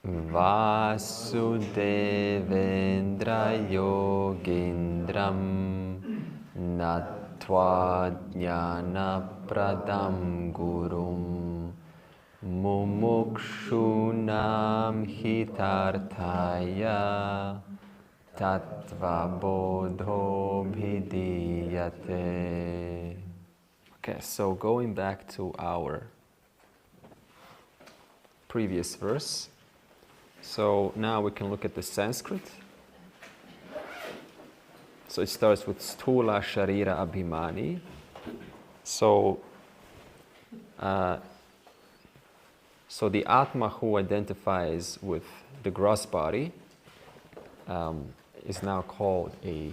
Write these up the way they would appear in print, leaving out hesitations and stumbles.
Vasudevendra Yogindram Natva Jnana Pradam Gurum Mumukshunam Hitarthaya Tattva Bodho Bhidiyate. Okay, so going back to our previous verse. So now we can look at the Sanskrit. So it starts with Stula Sharira Abhimani. So the Atma who identifies with the gross body is now called a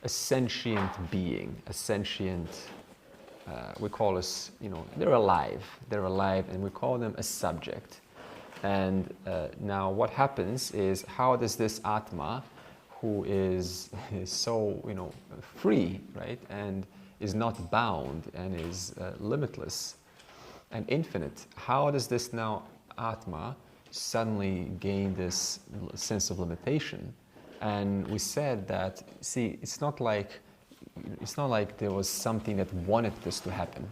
sentient being, a sentient, we call us, they're alive, and we call them a subject. And now what happens is, how does this Atma, who is so, free, right, and is not bound and is limitless and infinite, how does this now Atma suddenly gain this sense of limitation? And we said that, see, it's not like there was something that wanted this to happen.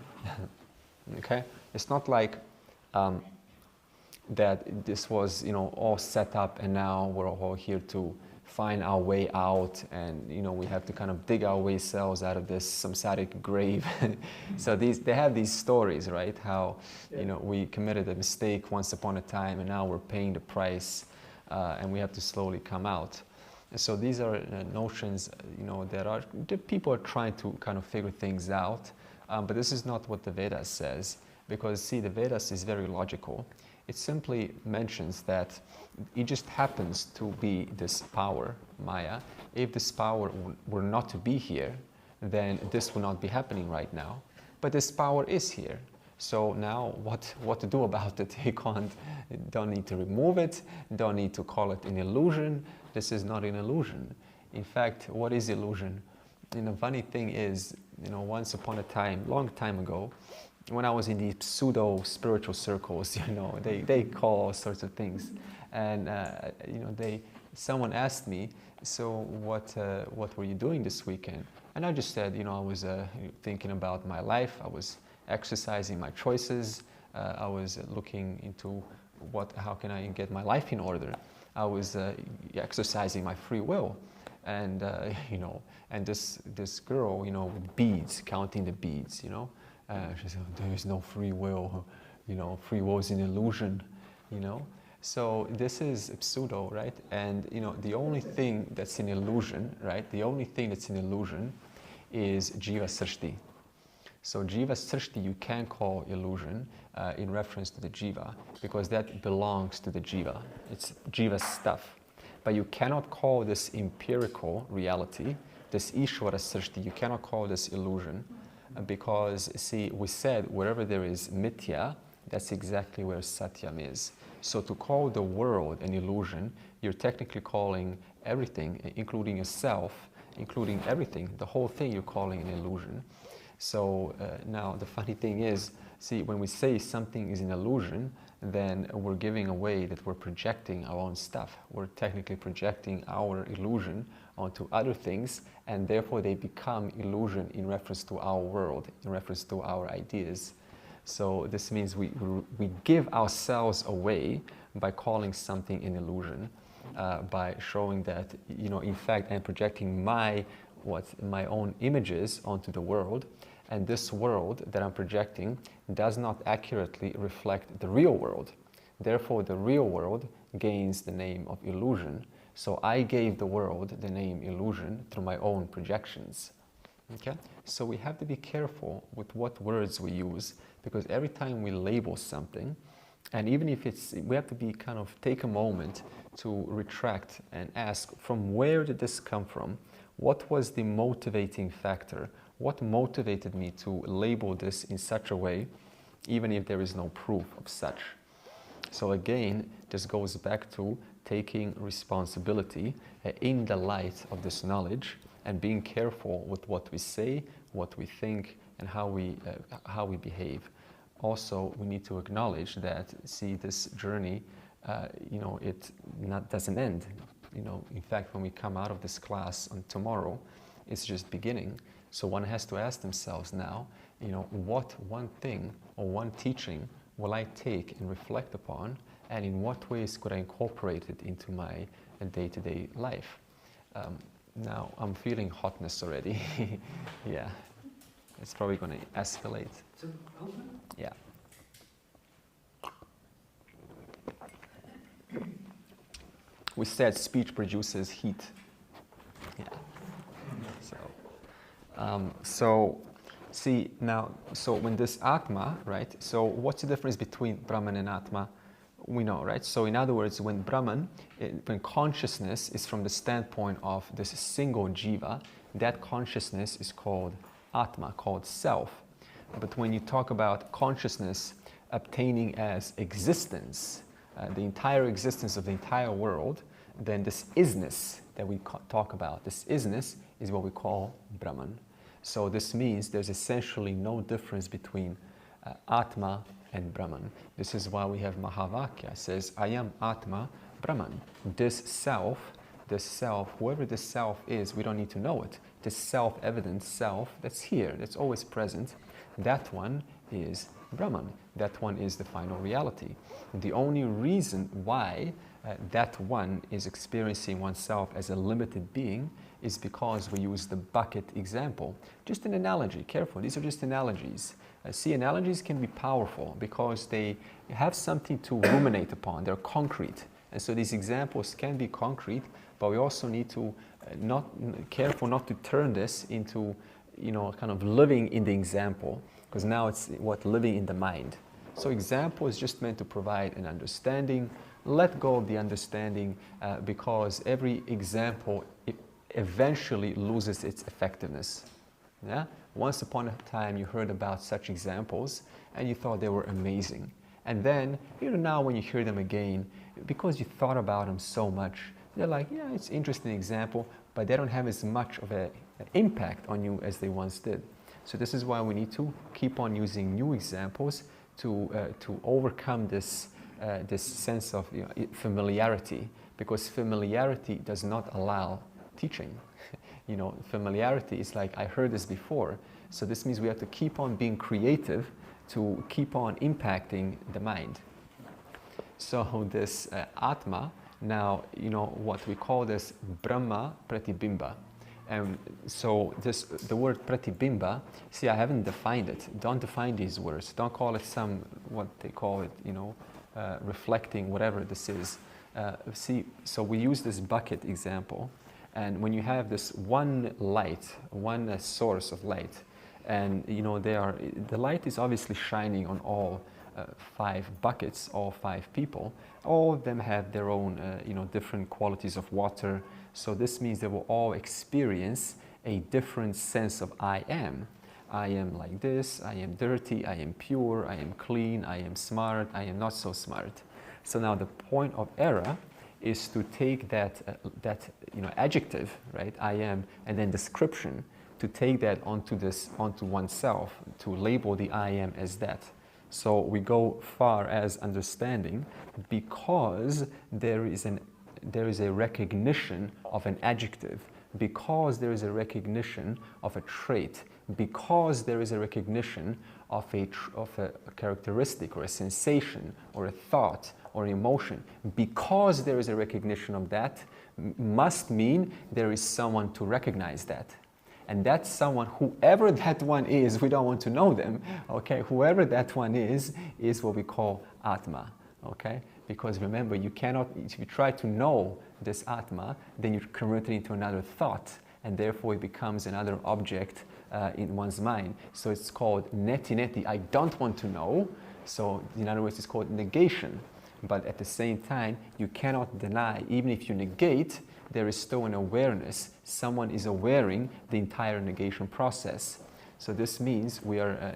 Okay, it's not like that this was all set up and now we're all here to find our way out, and we have to kind of dig our way ourselves out of this samsaric grave. So they have these stories, right? How we committed a mistake once upon a time, and now we're paying the price, and we have to slowly come out. And so these are notions, that people are trying to kind of figure things out, but this is not what the Vedas says, because see, the Vedas is very logical. It simply mentions that it just happens to be this power, Maya. If this power were not to be here, then this would not be happening right now. But this power is here. So now what to do about it? Don't need to remove it, don't need to call it an illusion. This is not an illusion. In fact, what is illusion? The funny thing is, once upon a time, long time ago, when I was in these pseudo-spiritual circles, they call all sorts of things. And, someone asked me, so what were you doing this weekend? And I just said, I was thinking about my life. I was exercising my choices. I was looking into how can I get my life in order. I was exercising my free will. And, and this girl, with beads, counting the beads, she said, there is no free will, free will is an illusion, So this is pseudo, right? And, the only thing that's an illusion, right? The only thing that's an illusion is Jiva Srishti. So Jiva Srishti you can call illusion in reference to the Jiva, because that belongs to the Jiva. It's Jiva stuff. But you cannot call this empirical reality, this Ishvara Srishti, you cannot call this illusion. Because, see, we said wherever there is mithya, that's exactly where satyam is. So to call the world an illusion, you're technically calling everything, including yourself, including everything, the whole thing you're calling an illusion. So now the funny thing is, see, when we say something is an illusion, then we're giving away that we're projecting our own stuff. We're technically projecting our illusion onto other things, and therefore they become illusion in reference to our world, in reference to our ideas. So this means we give ourselves away by calling something an illusion, by showing that, in fact, I'm projecting my own images onto the world, and this world that I'm projecting does not accurately reflect the real world. Therefore, the real world gains the name of illusion. So I gave the world the name illusion through my own projections. Okay? So we have to be careful with what words we use, because every time we label something, and even if we have to take a moment to retract and ask, from where did this come from? What was the motivating factor? What motivated me to label this in such a way, even if there is no proof of such? So again, this goes back to taking responsibility in the light of this knowledge, and being careful with what we say, what we think, and how we behave. Also, we need to acknowledge that, see, this journey it doesn't end. In fact, when we come out of this class on tomorrow, it's just beginning. So one has to ask themselves now, what one thing or one teaching will I take and reflect upon, and in what ways could I incorporate it into my day-to-day life? Now, I'm feeling hotness already. Yeah, it's probably going to escalate. So, open? Yeah. We said speech produces heat. Yeah. So see now, so when this Atma, right? So what's the difference between Brahman and Atma? We know, right? So in other words, when Brahman, when consciousness is from the standpoint of this single jiva, that consciousness is called Atma, called self. But when you talk about consciousness obtaining as existence, the entire existence of the entire world, then this isness that we talk about, this isness is what we call Brahman. So this means there's essentially no difference between Atma and Brahman. This is why we have Mahavakya. It says, I am Atma Brahman. This self, whoever this self is, we don't need to know it. This self-evident self that's here, that's always present, that one is Brahman. That one is the final reality. And the only reason why that one is experiencing oneself as a limited being is because we use the bucket example. Just an analogy, careful, these are just analogies. See, analogies can be powerful because they have something to ruminate upon, they're concrete. And so these examples can be concrete, but we also need to careful not to turn this into, kind of living in the example, because now it's living in the mind. So example is just meant to provide an understanding. Let go of the understanding because every example eventually loses its effectiveness. Yeah? Once upon a time you heard about such examples and you thought they were amazing. And then, now when you hear them again, because you thought about them so much, they're like, yeah, it's an interesting example, but they don't have as much of an impact on you as they once did. So this is why we need to keep on using new examples to overcome this sense of familiarity, because familiarity does not allow teaching. Familiarity is like, I heard this before. So this means we have to keep on being creative to keep on impacting the mind. So this Atma, now, what we call this Brahma Pratibimba. And so the word Pratibimba, see, I haven't defined it. Don't define these words. Don't call it what they call it, reflecting, whatever this is. See, so we use this bucket example. And when you have this one light, one source of light, and the light is obviously shining on all 5 buckets, all 5 people. All of them have their own, different qualities of water. So this means they will all experience a different sense of I am. I am like this, I am dirty, I am pure, I am clean, I am smart, I am not so smart. So now the point of error is to take that adjective, right, I am, and then description, to take that onto oneself, to label the I am as that. So we go far as understanding because there is a recognition of an adjective, because there is a recognition of a trait, because there is a recognition of a characteristic or a sensation or a thought or emotion. Because there is a recognition of that must mean there is someone to recognize that. And that someone, whoever that one is, we don't want to know them, okay? Whoever that one is what we call Atma, okay? Because remember, you cannot, if you try to know this Atma, then you convert it into another thought, and therefore it becomes another object in one's mind. So it's called neti, I don't want to know. So in other words, it's called negation. But at the same time, you cannot deny, even if you negate, there is still an awareness. Someone is awareing the entire negation process. So this means we are,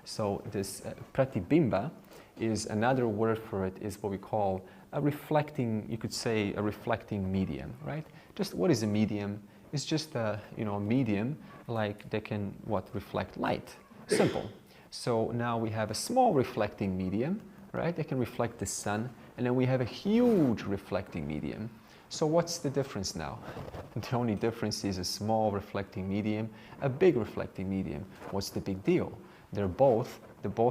so this pratibimba is another word for it, is what we call a reflecting, you could say a reflecting medium, right? Just what is a medium? It's just a, a medium like they can, reflect light. Simple. So now we have a small reflecting medium, right? They can reflect the sun, and then we have a huge reflecting medium. So what's the difference now? The only difference is a small reflecting medium, a big reflecting medium. What's the big deal? Both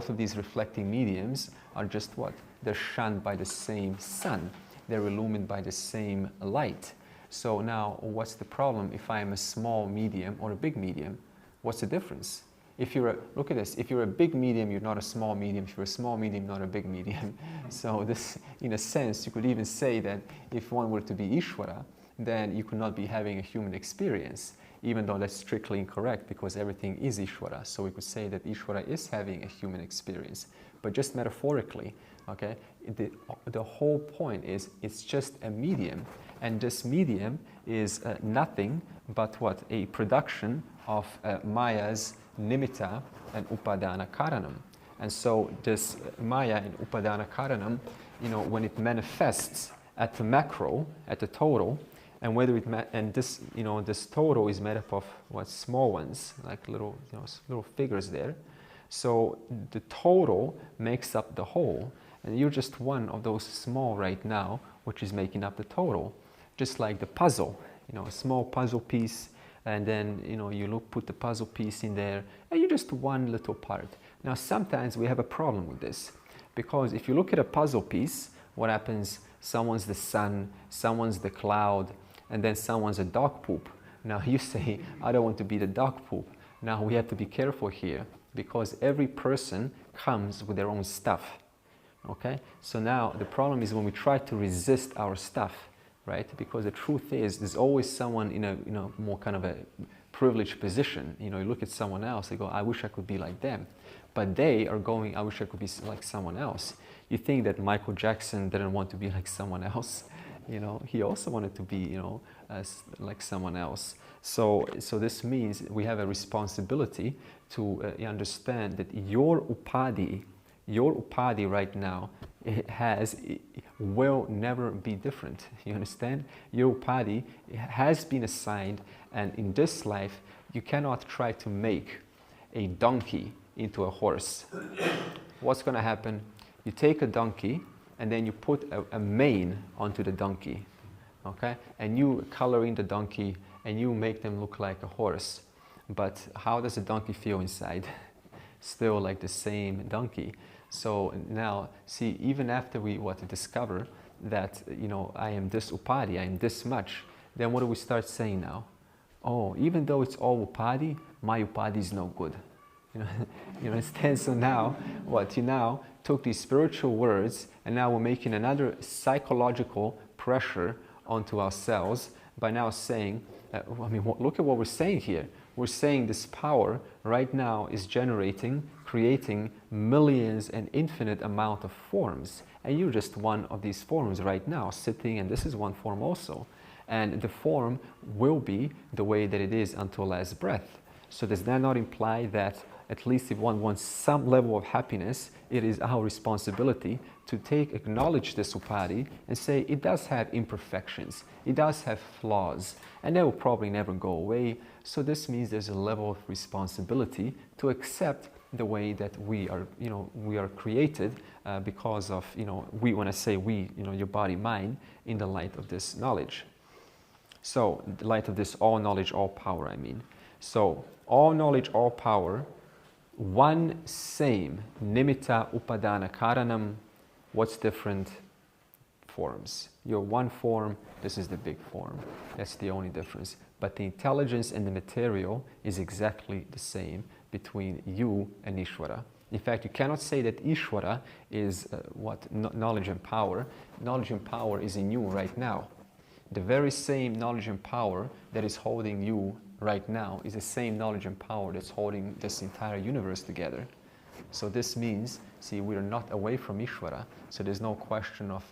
of these reflecting mediums are just what? They're shunned by the same sun. They're illumined by the same light. So now, what's the problem if I am a small medium or a big medium? What's the difference? Look at this, if you're a big medium, you're not a small medium. If you're a small medium, not a big medium. So this, in a sense, you could even say that if one were to be Ishvara, then you could not be having a human experience, even though that's strictly incorrect because everything is Ishvara. So we could say that Ishvara is having a human experience, but just metaphorically, okay? The whole point is it's just a medium, and this medium is nothing but what? A production of Maya's nimitta and upadana karanam. And so this Maya and upadana karanam, when it manifests at the macro, at the total, and whether this total is made up of what? Small ones, like little figures there. So the total makes up the whole, and you're just one of those small right now, which is making up the total. Just like the puzzle, a small puzzle piece, and then you put the puzzle piece in there, and you're just one little part. Now sometimes we have a problem with this, because if you look at a puzzle piece, what happens? Someone's the sun, someone's the cloud, and then someone's a dog poop. Now you say, I don't want to be the dog poop. Now we have to be careful here, because every person comes with their own stuff. Okay? So now the problem is when we try to resist our stuff, right? Because the truth is, there's always someone in a more kind of a privileged position. You look at someone else, they go, I wish I could be like them. But they are going, I wish I could be like someone else. You think that Michael Jackson didn't want to be like someone else? He also wanted to be, like someone else. So this means we have a responsibility to understand that your upadhi right now will never be different. You understand? Your upadhi has been assigned, and in this life, you cannot try to make a donkey into a horse. What's going to happen? You take a donkey, and then you put a mane onto the donkey, okay? And you color in the donkey, and you make them look like a horse. But how does a donkey feel inside? Still like the same donkey. So now, see, even after we discover that, I am this upadhi, I am this much, then what do we start saying now? Oh, even though it's all upadhi, my upadhi is no good. You understand? So now, you now took these spiritual words, and now we're making another psychological pressure onto ourselves by now saying, look at what we're saying here. We're saying this power right now is creating millions and infinite amount of forms. And you're just one of these forms right now, sitting, and this is one form also. And the form will be the way that it is until last breath. So does that not imply that at least if one wants some level of happiness, it is our responsibility to acknowledge this upadhi and say it does have imperfections, it does have flaws, and they will probably never go away. So this means there's a level of responsibility to accept the way that we are created because of, when I say we, your body, mind, in the light of this knowledge. So, the light of this all knowledge, all power, I mean. So, all knowledge, all power, one same nimitta upadana karanam. What's different? Forms. You're one form, this is the big form. That's the only difference. But the intelligence and the material is exactly the same between you and Ishvara. In fact, you cannot say that Ishvara is knowledge and power. Knowledge and power is in you right now. The very same knowledge and power that is holding you right now is the same knowledge and power that's holding this entire universe together. So this means, see, we are not away from Ishvara, so there's no question of,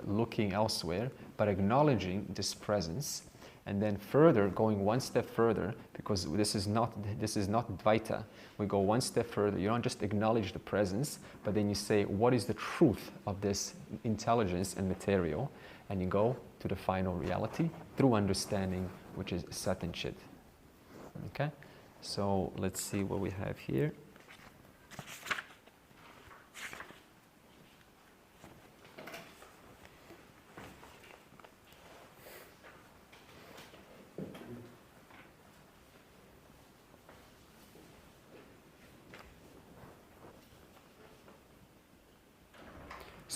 looking elsewhere, but acknowledging this presence, and then further, going one step further, because this is not Dvaita. We go one step further. You don't just acknowledge the presence, but then you say, what is the truth of this intelligence and material? And you go to the final reality through understanding, which is Sat and Chit. Okay? So let's see what we have here.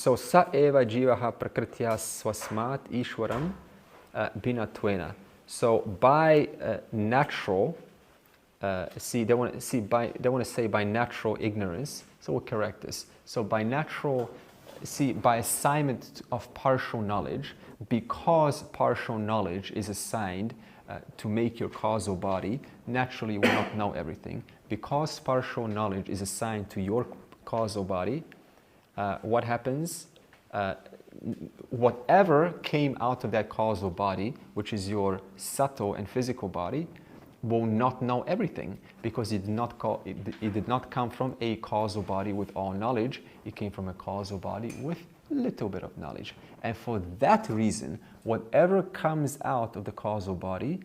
So sa eva jivaha prakritya swasmat ishwaram binatvena. So by natural, they want to say by natural ignorance. So we'll correct this. So by natural, by assignment of partial knowledge, because partial knowledge is assigned to make your causal body, naturally you will not know everything. Because partial knowledge is assigned to your causal body, what happens? Whatever came out of that causal body, which is your subtle and physical body, will not know everything, because it did not come from a causal body with all knowledge. It came from a causal body with a little bit of knowledge. And for that reason, whatever comes out of the causal body,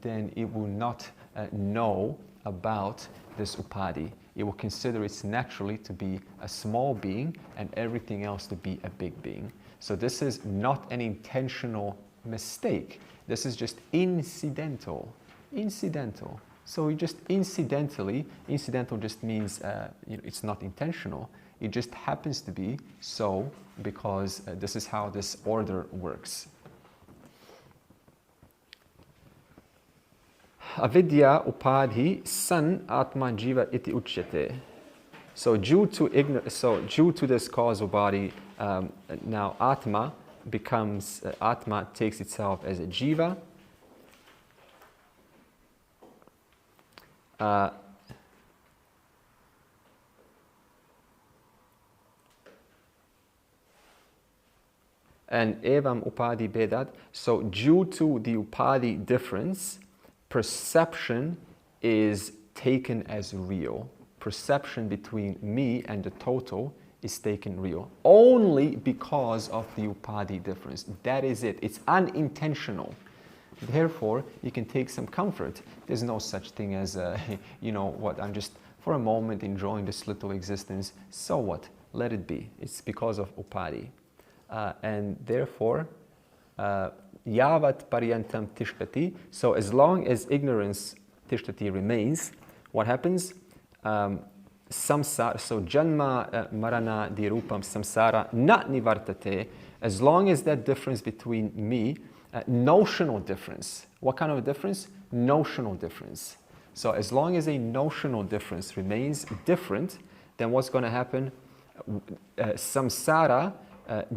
then it will not know about this upadhi. It will consider it naturally to be a small being and everything else to be a big being. So this is not an intentional mistake. This is just incidental. Incidental. So you just incidentally, incidental just means it's not intentional. It just happens to be so because this is how this order works. Avidya upadhi san atma jiva iti uchyate. So due to this causal body, now atma takes itself as a jiva. And evam upadhi bedat. So due to the upadhi difference, perception is taken as real. Perception between me and the total is taken real. Only because of the upadhi difference. That is it. It's unintentional. Therefore, you can take some comfort. There's no such thing as, I'm just for a moment enjoying this little existence. So what? Let it be. It's because of upadhi. And therefore, yavat paryantam tishtati. So as long as ignorance tishtati remains, what happens? Samsara, so janma marana dirupam samsara na nivartate. As long as that difference between me, notional difference. What kind of a difference? Notional difference. So as long as a notional difference remains different, then what's going to happen? Samsara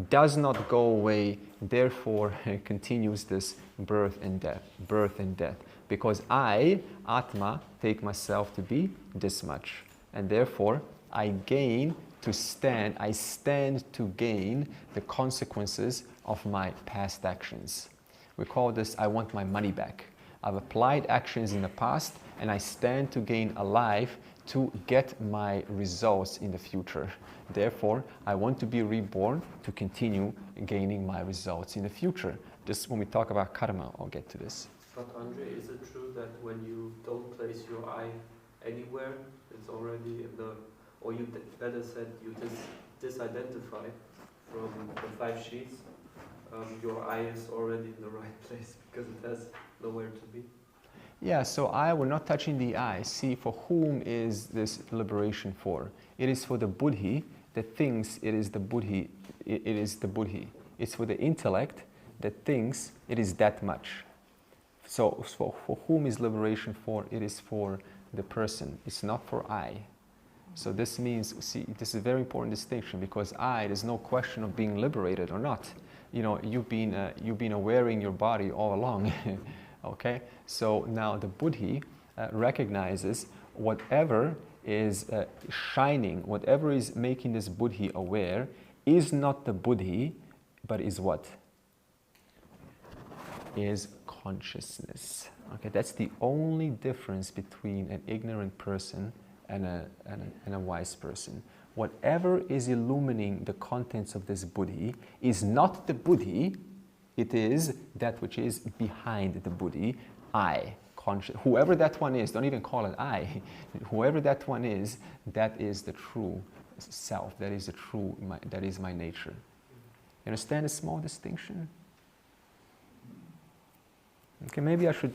does not go away, therefore continues this birth and death. Because I, Atma, take myself to be this much. And therefore, I stand to gain the consequences of my past actions. We call this, I want my money back. I've applied actions in the past, and I stand to gain a life to get my results in the future. Therefore, I want to be reborn to continue gaining my results in the future. This, when we talk about karma, I'll get to this. But Andre, is it true that when you don't place your eye anywhere, it's already in the, or you better said, you disidentify from the 5 sheets, your eye is already in the right place because it has nowhere to be? Yeah, so we're not touching the eye. See, for whom is this liberation for? It is for the buddhi that thinks it is the buddhi. It is the buddhi. It's for the intellect that thinks it is that much. So for whom is liberation for? It is for the person. It's not for I. So this means, see, this is a very important distinction, because there's no question of being liberated or not. You've been aware in your body all along. Okay, so now the buddhi recognizes whatever is shining, whatever is making this buddhi aware, is not the buddhi, but is what? Is consciousness. Okay, that's the only difference between an ignorant person and a wise person. Whatever is illumining the contents of this buddhi is not the buddhi. It is that which is behind the buddhi, I, conscious. Whoever that one is, don't even call it I. Whoever that one is, that is the true self. That is that is my nature. You understand a small distinction? Okay, maybe I should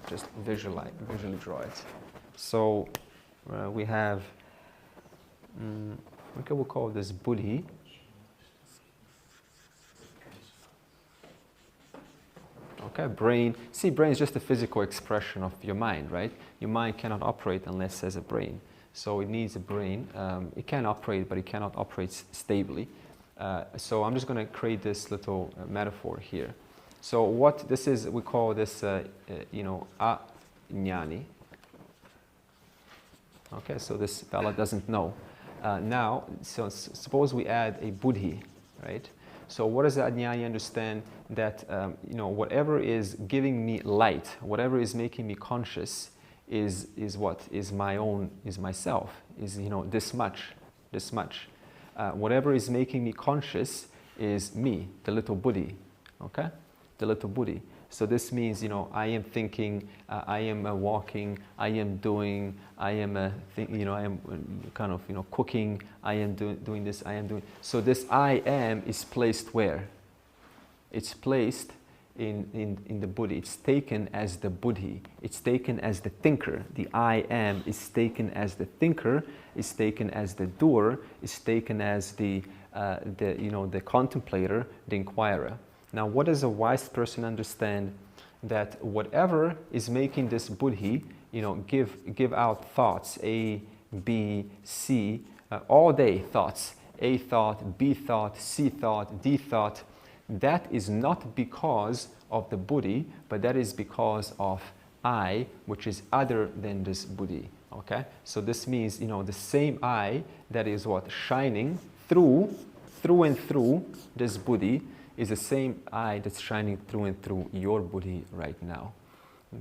just visually draw it. So we have. Okay, we'll call this buddhi. Okay, brain. See, brain is just a physical expression of your mind, right? Your mind cannot operate unless there's a brain. So it needs a brain. It can operate, but it cannot operate stably. So I'm just going to create this little metaphor here. So what this is, we call this, ajnani. Okay, so this fella doesn't know. Now, so suppose we add a buddhi, right? So what does the ajnani understand? That, whatever is giving me light, whatever is making me conscious is what? Is my own, is myself, is, this much. Whatever is making me conscious is me, the little buddhi, okay? The little buddhi. So this means, I am thinking, I am walking, I am doing, I am, I am kind of, cooking, I am doing this, I am doing. So this I am is placed where? It's placed in the buddhi. It's taken as the buddhi. It's taken as the thinker. The I am is taken as the thinker, is taken as the doer, is taken as the contemplator, the inquirer. Now, what does a wise person understand? That whatever is making this buddhi, give out thoughts, A, B, C, all day thoughts, A thought, B thought, C thought, D thought, that is not because of the buddhi, but that is because of I, which is other than this buddhi. Okay? So this means, the same I that is what? Shining through and through this buddhi is the same I that's shining through and through your buddhi right now.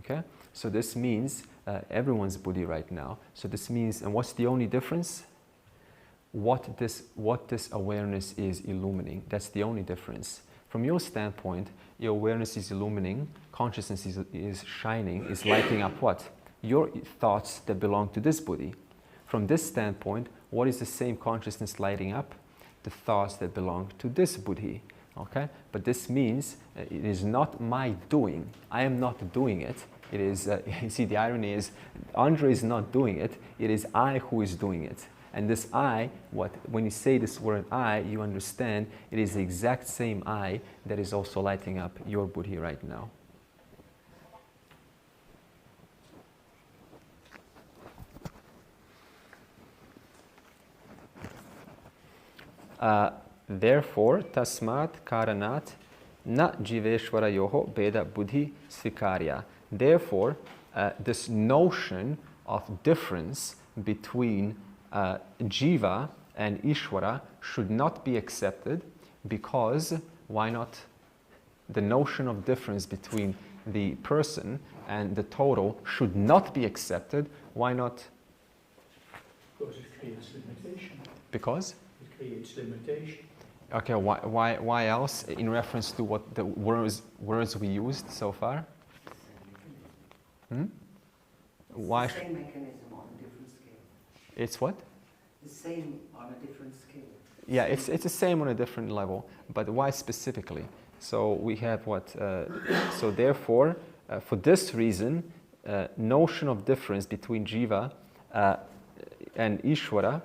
Okay? So this means everyone's buddhi right now. So this means, and what's the only difference? What this awareness is illumining. That's the only difference. From your standpoint, your awareness is illumining, consciousness is shining, is lighting up what? Your thoughts that belong to this buddhi. From this standpoint, what is the same consciousness lighting up? The thoughts that belong to this buddhi. Okay? But this means it is not my doing. I am not doing it. It is, you see, the irony is, Andre is not doing it. It is I who is doing it. And this I, when you say this word I, you understand it is the exact same I that is also lighting up your buddhi right now. Therefore, tasmat karanat na jiveshwarayoho beda buddhi svikarya. Therefore, this notion of difference between jiva and Ishvara should not be accepted because, why not? The notion of difference between the person and the total should not be accepted. Why not? Because it creates limitation. Because? It creates limitation. Okay, why else? In reference to what the words we used so far? Why? It's the same mechanism on a different scale. It's what? The same on a different scale. Yeah, it's the same on a different level, but why specifically? So we have what? So therefore, for this reason, notion of difference between jiva and Ishvara,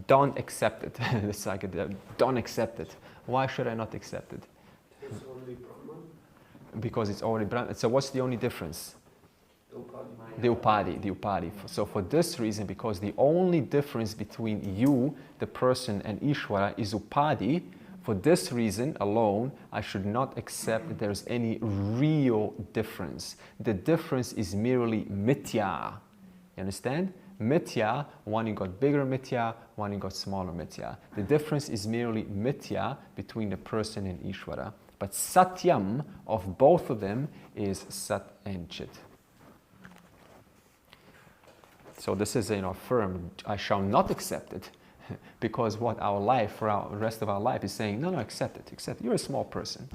don't accept it. It's like don't accept it. Why should I not accept it? It's only Brahman. Because it's already Brahman. So what's the only difference? Upadi. The upadi. So for this reason, because the only difference between you, the person, and Ishvara is upadi, for this reason alone, I should not accept that there's any real difference. The difference is merely mithya. You understand? Mithya, one you got bigger mithya, one you got smaller mithya. The difference is merely mithya between the person and Ishvara. But satyam of both of them is sat and chit. So this is firm, I shall not accept it, because what our life, for the rest of our life, is saying, no, accept it. You're a small person.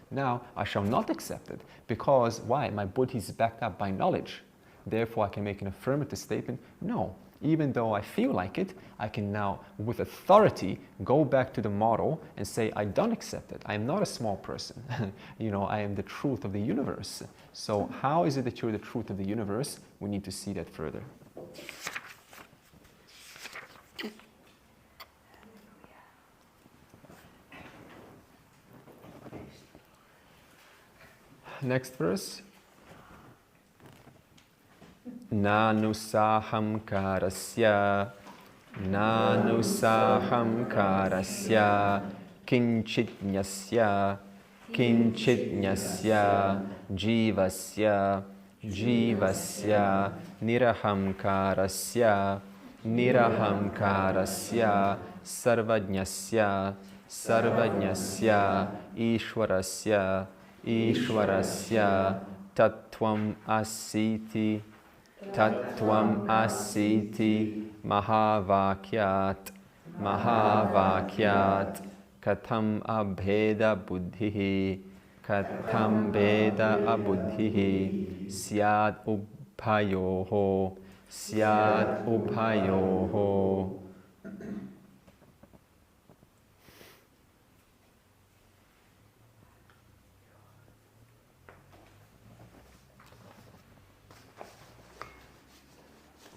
Now, I shall not accept it, because why? My buddhi is backed up by knowledge. Therefore, I can make an affirmative statement, no. Even though I feel like it, I can now, with authority, go back to the model and say, I don't accept it. I am not a small person. I am the truth of the universe. So how is it that you're the truth of the universe? We need to see that further. Next verse. Nanusahamkarasya kinchitnyasya jivasya nirahamkarasya sarvajnasya ishwarasya tattvam asiti Mahavakyat katham abheda buddhihi syad ubhayoho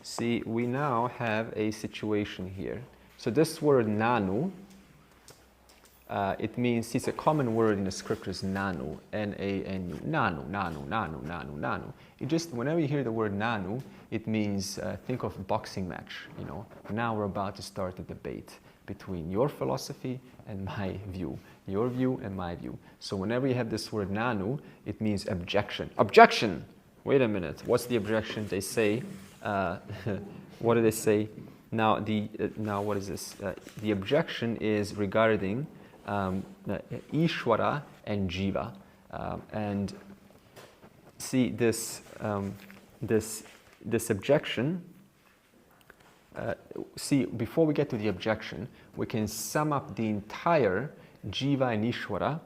See, we now have a situation here. So this word nanu, it means, it's a common word in the scriptures, nanu, N-A-N-U, nanu. It just, whenever you hear the word nanu, it means, think of a boxing match, you know. Now we're about to start a debate between your philosophy and my view, your view and my view. So whenever you have this word nanu, it means objection. Objection! Wait a minute, what's the objection? They say, what do they say? Now, what is this? The objection is regarding Ishvara and Jiva. And see, this objection, see, before we get to the objection, we can sum up the entire Jiva and Ishvara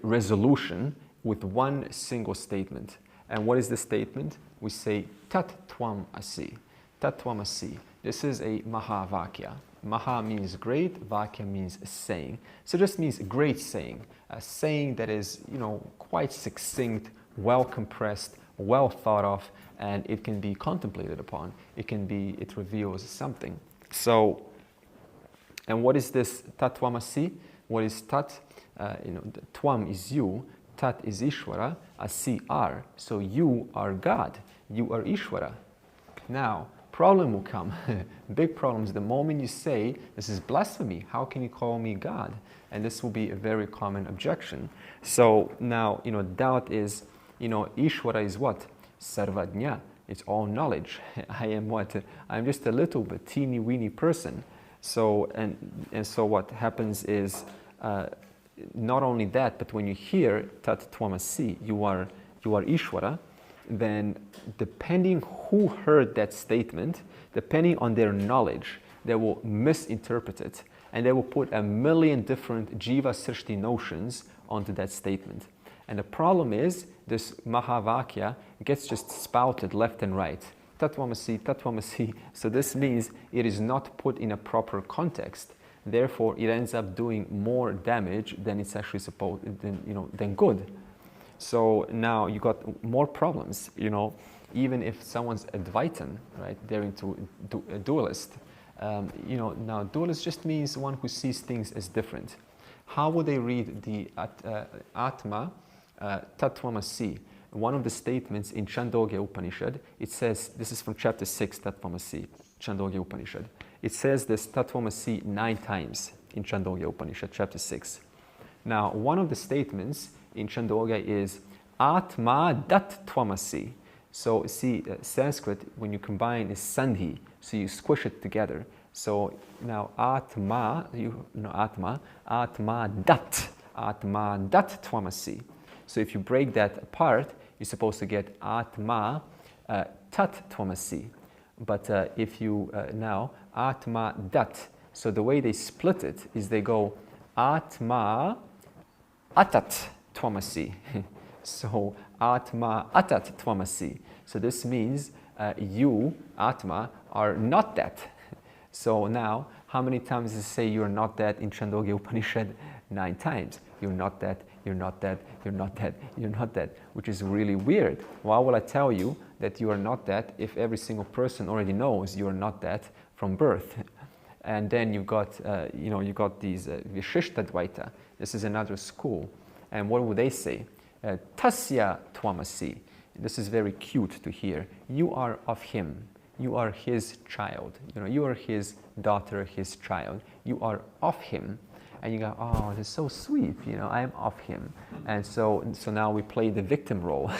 resolution with one single statement. And what is the statement? We say, Tat Tvam Asi. Tat Tvam Asi. This is a Mahavakya. Maha means great, Vakya means saying. So it just means great saying. A saying that is, you know, quite succinct, well compressed, well thought of, and it can be contemplated upon. It reveals something. So, and what is this Tat Tvam Asi? What is Tat? Tvam is you, Tat is Ishvara, Asi are. So you are God. You are Ishvara. Now, problem will come. Big problems. The moment you say, this is blasphemy, how can you call me God? And this will be a very common objection. So now, doubt is, Ishvara is what? Sarvajna. It's all knowledge. I am what? I'm just a little bit teeny weeny person. So, and so what happens is, not only that, but when you hear Tat Tvam Asi, you are Ishvara, then depending who heard that statement, depending on their knowledge, they will misinterpret it, and they will put a million different Jiva Srishti notions onto that statement. And the problem is, this Mahavakya gets just spouted left and right. Tat Tvam Asi, Tat Tvam Asi. So this means it is not put in a proper context. Therefore, it ends up doing more damage than it's actually supposed, than good. So now you got more problems, even if someone's Advaitin, right? They're into a dualist. Now dualist just means one who sees things as different. How would they read the Atma Tat Tvam Asi? One of the statements in Chandogya Upanishad, it says, this is from chapter 6, Tat Tvam Asi, Chandogya Upanishad. It says this Tat Tvam Asi 9 times in Chandogya Upanishad, chapter 6. Now, one of the statements in Chandogya is Atma Dat Tvam Asi. So, see, Sanskrit, when you combine, is Sandhi, so you squish it together. So, now Atma, Atma Dat Tvam Asi. So, if you break that apart, you're supposed to get Atma Tat Tvam Asi. But if you now Atma Dat, so the way they split it is they go Atma Atat Tvam Asi. So Atma Atat Tvam Asi. So this means you, Atma, are not that. So now, how many times does it say you're not that in Chandogya Upanishad? 9 times. You're not that, you're not that, you're not that, you're not that, which is really weird. Why will I tell you that you are not that if every single person already knows you are not that from birth? And then you got these Vishishta Dvaita. This is another school. And what would they say? Tasya Tvamasi. This is very cute to hear. You are of him. You are his child. You are his daughter, his child. You are of him. And you go, oh, this is so sweet. I am of him. And so now we play the victim role.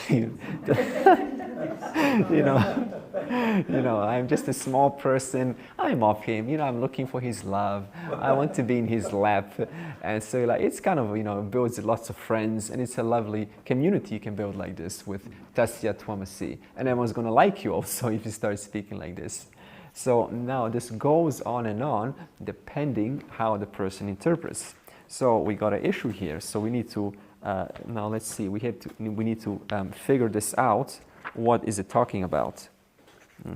I'm just a small person. I'm of him. I'm looking for his love. I want to be in his lap. And so it's kind of, builds lots of friends. And it's a lovely community you can build like this with Tasya Tvamasi. And everyone's going to like you also if you start speaking like this. So now this goes on depending how the person interprets. So we got an issue here. So we need to, now let's see, we need to figure this out. What is it talking about?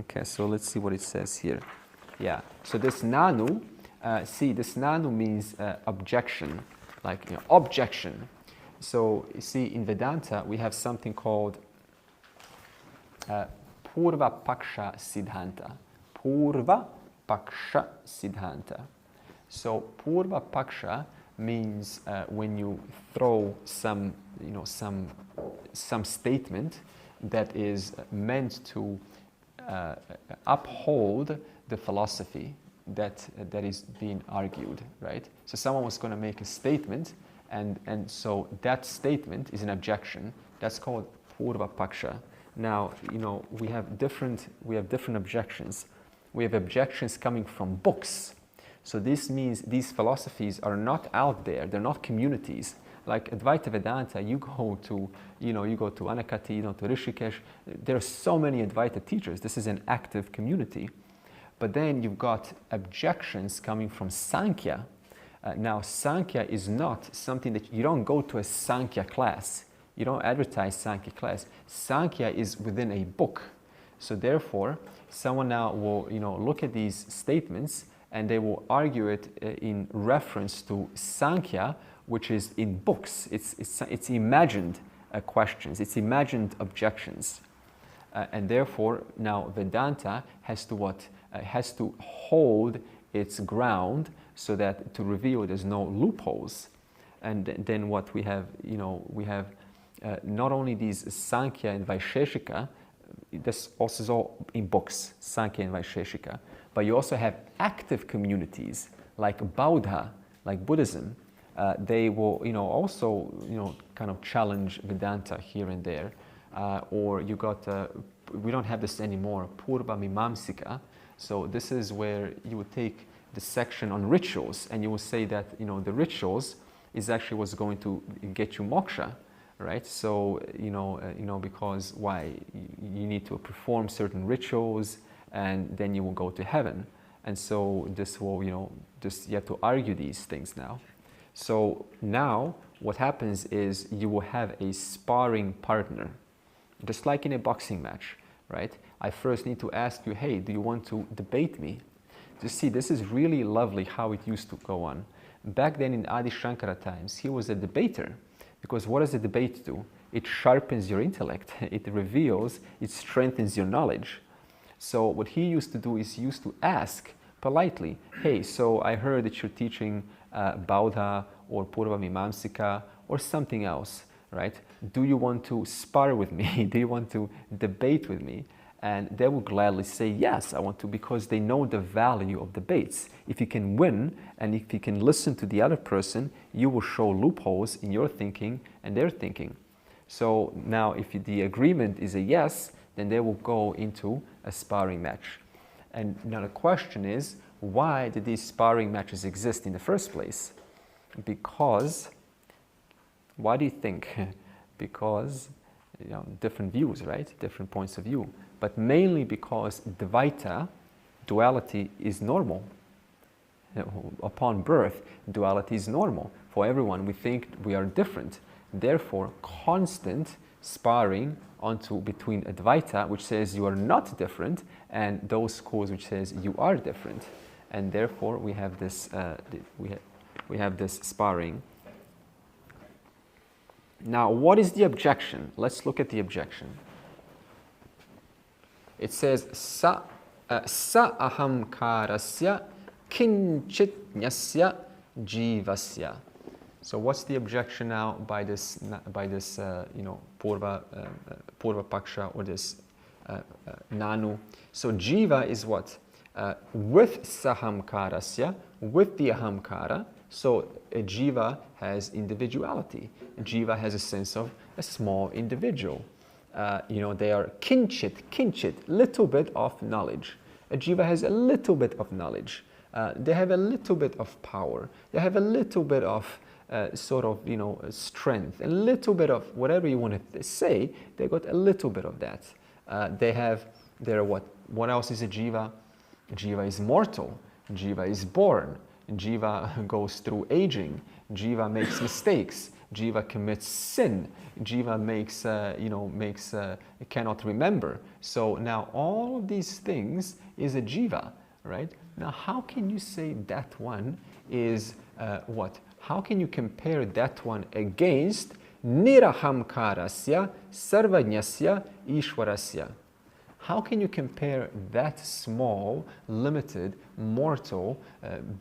Okay, so let's see what it says here. Yeah, so this nanu, this nanu means objection, like objection. So you see in Vedanta we have something called Purva Paksha Siddhanta. Purva Paksha Siddhanta. So Purva Paksha means when you throw some statement that is meant to uphold the philosophy that is being argued, right? So someone was going to make a statement, and so that statement is an objection. That's called Purva Paksha. Now, we have different objections. We have objections coming from books. So this means these philosophies are not out there. They're not communities. Like Advaita Vedanta, you go to Anakati, to Rishikesh. There are so many Advaita teachers. This is an active community. But then you've got objections coming from Sankhya. Now, Sankhya is not something that you don't go to a Sankhya class. You don't advertise Sankhya class. Sankhya is within a book. So therefore, someone now will look at these statements and they will argue it in reference to Sankhya, which is in books. It's imagined questions. It's imagined objections. And therefore, now Vedanta has to what? Has to hold its ground so that to reveal there's no loopholes. And then what we have, we have not only these Sankhya and Vaisheshika, this also is all in books, Sankhya and Vaisheshika, but you also have active communities like Bauddha, like Buddhism. They will, also, kind of challenge Vedanta here and there. Or you got, we don't have this anymore, Purva Mimamsika. So this is where you would take the section on rituals and you will say that, the rituals is actually what's going to get you moksha, right? So, because why? You need to perform certain rituals and then you will go to heaven. And so this will, you have to argue these things now. So now what happens is you will have a sparring partner, just like in a boxing match, right? I first need to ask you, hey, do you want to debate me? You see, this is really lovely how it used to go on. Back then in Adi Shankara times, he was a debater, because what does a debate do? It sharpens your intellect, it reveals, it strengthens your knowledge. So what he used to do is he used to ask politely, hey, so I heard that you're teaching Bauddha or Purva Mimamsika or something else, right? Do you want to spar with me? Do you want to debate with me? And they will gladly say, yes, I want to, because they know the value of debates. If you can win and if you can listen to the other person, you will show loopholes in your thinking and their thinking. So now if the agreement is a yes, then they will go into a sparring match. And now the question is, why did these sparring matches exist in the first place? Because, why do you think? Because, different views, right? Different points of view. But mainly because Dvaita, duality, is normal. Upon birth, duality is normal. For everyone, we think we are different. Therefore, constant sparring between Advaita, which says you are not different, and those schools which says you are different. And therefore, we have this, we have this sparring. Now, what is the objection? Let's look at the objection. It says, sa ahamkarasya kinchit nyasya jivasya. So what's the objection now by this Purva Paksha, or this Nanu? So Jiva is what? With Sahamkarasya, with the Ahamkara. So a Jiva has individuality. A Jiva has a sense of a small individual. They are kinchit, little bit of knowledge. A Jiva has a little bit of knowledge. They have a little bit of power. They have a little bit of strength, a little bit of whatever you want to say. They got a little bit of that. They're what? What else is a Jiva? Jiva is mortal. Jiva is born. Jiva goes through aging. Jiva makes mistakes. Jiva commits sin. Jiva cannot remember. So now all of these things is a Jiva, right? Now how can you say that one is what? How can you compare that one against Nirahamkarasya Sarvajnasya Ishwarasya? How can you compare that small, limited, mortal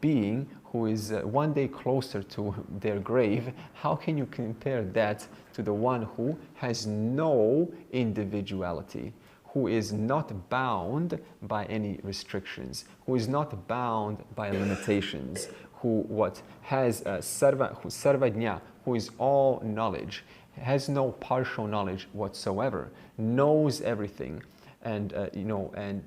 being who is one day closer to their grave? How can you compare that to the one who has no individuality, who is not bound by any restrictions, who is not bound by limitations, who has sarvajna, who is all knowledge, has no partial knowledge whatsoever, knows everything, and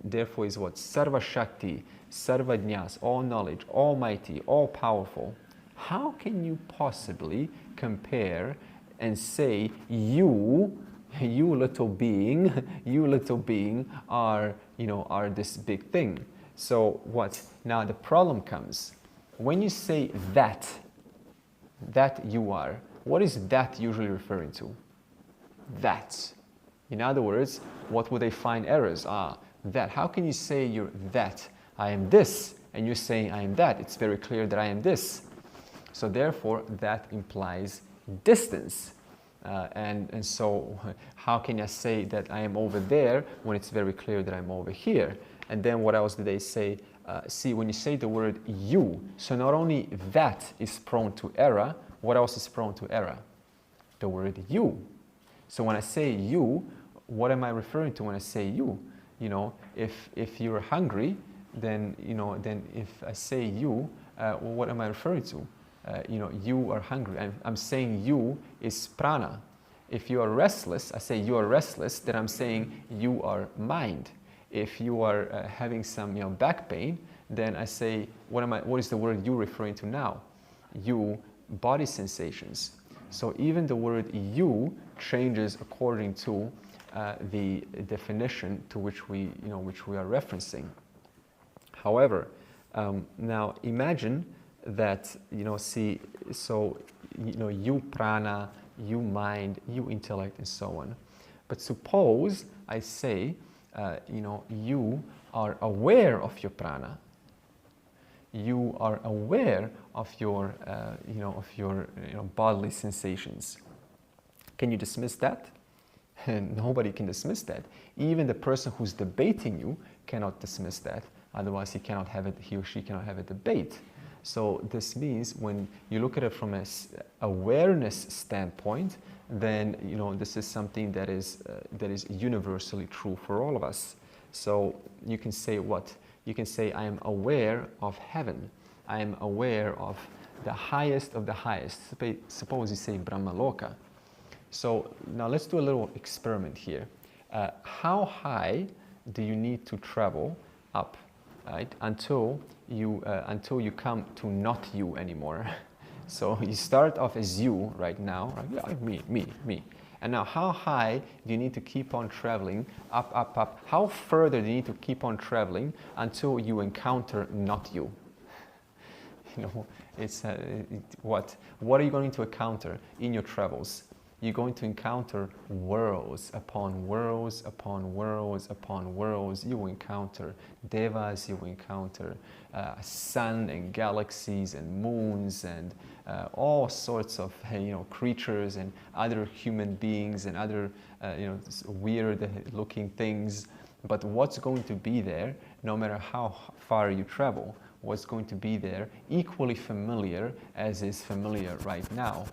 therefore is what? Sarva Shakti, Sarvajñas, all knowledge, almighty, all powerful. How can you possibly compare and say you little being are this big thing? So what? Now the problem comes when you say that you are. What is that usually referring to? That. In other words, what would they find errors? That. How can you say you're that? I am this, and you're saying I am that. It's very clear that I am this. So therefore, that implies distance. And so how can I say that I am over there when it's very clear that I'm over here? And then what else do they say? See, when you say the word you, so not only that is prone to error, what else is prone to error? The word you. So when I say you, what am I referring to when I say you? If you're hungry, then if I say you, what am I referring to? You are hungry. I'm saying you is prana. If you are restless, I say you are restless, then I'm saying you are mind. If you are having some back pain, then I say, what is the word you referring to now? You, body sensations. So even the word you changes according to the definition to which we are referencing. However, now imagine that you prana, you mind, you intellect, and so on. But suppose I say, you are aware of your prana. You are aware of your, bodily sensations. Can you dismiss that? Nobody can dismiss that. Even the person who's debating you cannot dismiss that. Otherwise, he or she cannot have a debate. So this means when you look at it from an awareness standpoint, then this is something that is universally true for all of us. So you can say what? You can say, I am aware of heaven. I am aware of the highest of the highest. Suppose you say Brahmaloka. So now let's do a little experiment here. How high do you need to travel up, right, until you come to not you anymore? So you start off as you right now, right? Me. And now how high do you need to keep on traveling, up? How further do you need to keep on traveling until you encounter not you? It's what are you going to encounter in your travels? You're going to encounter worlds upon worlds upon worlds upon worlds. You will encounter devas, you will encounter sun and galaxies and moons and all sorts of creatures and other human beings and other weird looking things. But what's going to be there no matter how far you travel? what's going to be there, equally familiar as is familiar right now.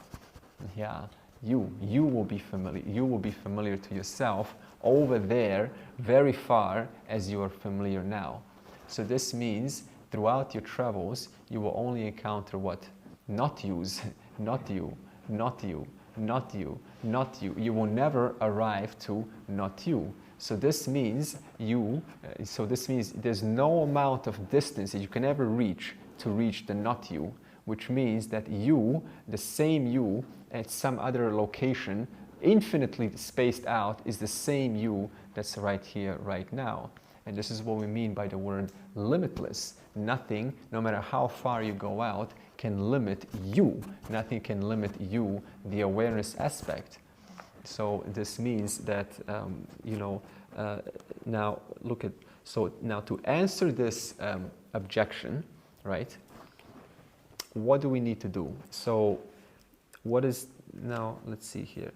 Yeah, you will be familiar. You will be familiar to yourself over there, very far as you are familiar now. So this means throughout your travels, you will only encounter what? Not yous, not you, not you, not you, not you. You will never arrive to not you. So this means there's no amount of distance that you can ever reach to reach the not you, which means that you, the same you at some other location, infinitely spaced out, is the same you that's right here, right now. And this is what we mean by the word limitless. Nothing, no matter how far you go out, can limit you. Nothing can limit you, the awareness aspect. So this means that, now look at, so now to answer this objection, right, what do we need to do? So what is, now let's see here.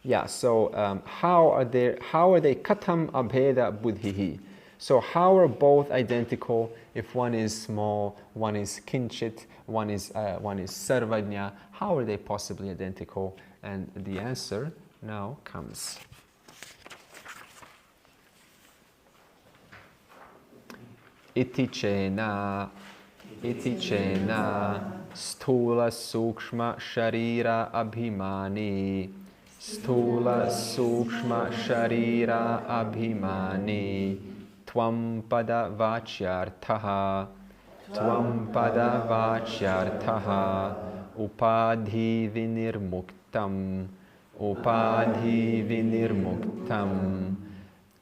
Yeah, so how are they katam abheda buddhihi? So how are both identical if one is small, one is kinchit, one is sarvajna? How are they possibly identical? And the answer now comes. Iti chena stula sukshma sharira abhimani. Stula sukshma sharira abhimani. Tvam pada vachyarthaha. Tvam pada vachyarthaha. Upadhi vinirmuktam. Upadhi vinirmuktam.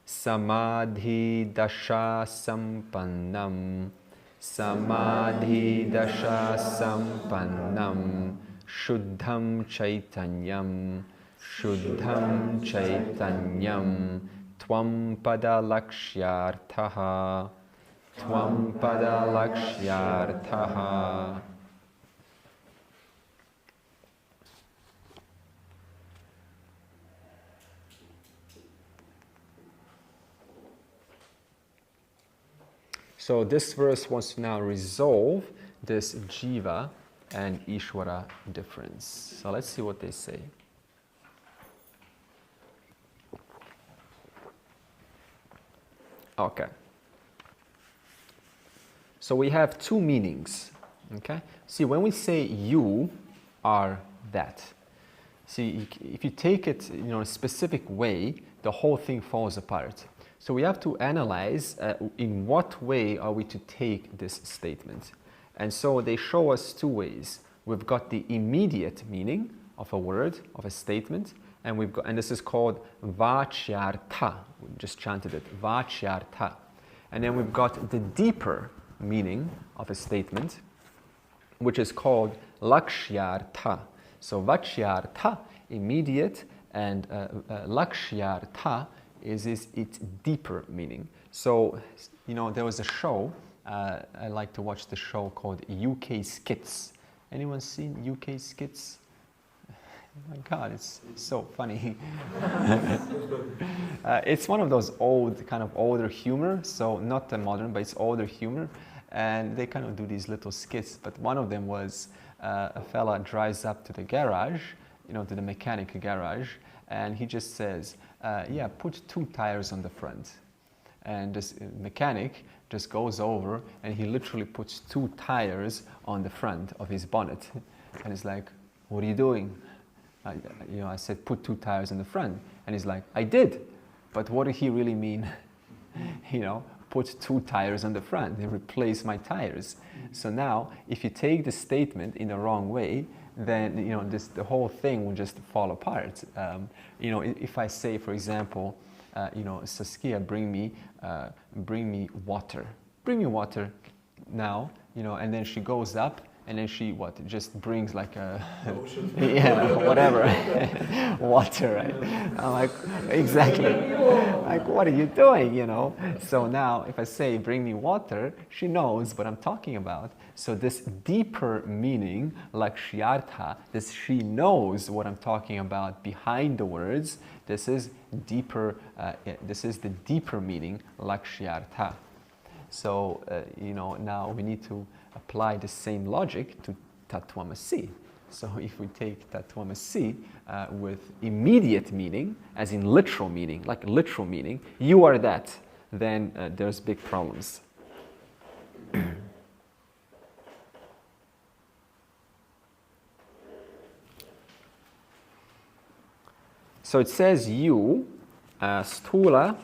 Samadhi dasha sampannam. Samadhi dasha sampannam. Shuddham chaitanyam. Shuddham chaitanyam. Tvam pada lakshyarthaha. Tvam pada lakshyarthaha. So this verse wants to now resolve this Jiva and Ishvara difference. So let's see what they say. Okay. So we have two meanings. Okay. See, when we say you are that, see, if you take it in a specific way, the whole thing falls apart. So we have to analyze in what way are we to take this statement. And so they show us two ways. We've got the immediate meaning of a word, of a statement, and this is called vachyartha. We just chanted it, vachyartha. And then we've got the deeper meaning of a statement, which is called lakshyartha. So vachyartha, immediate, and lakshyartha is its deeper meaning. So, there was a show, I like to watch the show called UK Skits. Anyone seen UK Skits? Oh my God, it's so funny. It's one of those older humor, so not the modern, but it's older humor. And they kind of do these little skits, but one of them was a fella drives up to the garage, to the mechanic garage, and he just says, yeah, put 2 tires on the front. And this mechanic just goes over and he literally puts 2 tires on the front of his bonnet. And he's like, what are you doing? I said, put 2 tires in the front. And he's like, I did. But what did he really mean? Put 2 tires on the front. They replace my tires. So now, if you take the statement in the wrong way, then the whole thing will just fall apart. If I say, for example, Saskia, bring me water. Bring me water now, and then she goes up And then she just brings like a Ocean. yeah, whatever, water, right? I'm like, exactly. Like, what are you doing, you know? So now if I say, bring me water, she knows what I'm talking about. So this deeper meaning, lakshyartha, this she knows what I'm talking about behind the words, this is deeper, this is the deeper meaning, lakshyartha. So, now we need to apply the same logic to Tatvamasi. So if we take Tatvamasi with immediate meaning, as in literal meaning, like literal meaning, you are that, then there's big problems. So it says you, stula,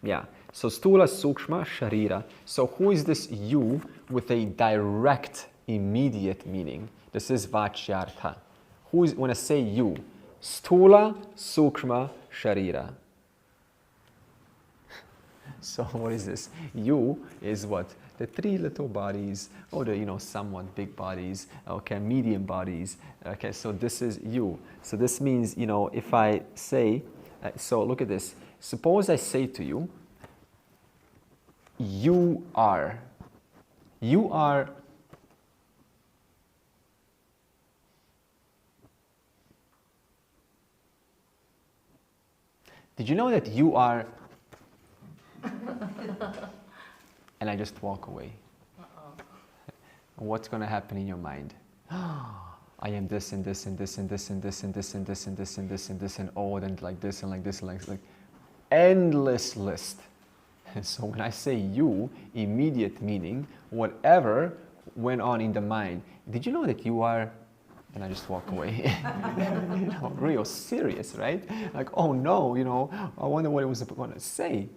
yeah. So stula, sukshma, sharira. So who is this you with a direct, immediate meaning? This is vachyartha. Who is, when I say you, stula, sukshma, sharira. So what is this? You is what? The three little bodies, or the somewhat big bodies, okay, medium bodies. Okay, so this is you. So this means, if I say, so look at this. Suppose I say to you, you are. You are. Did you know that you are? And I just walk away. What's going to happen in your mind? I am this and this and this and this and this and this and this and this and this and this and oh, and like this and like this and like endless list. So when I say you, immediate meaning, whatever went on in the mind. Did you know that you are? And I just walk away. Real serious, right? Like, oh no, I wonder what it was going to say.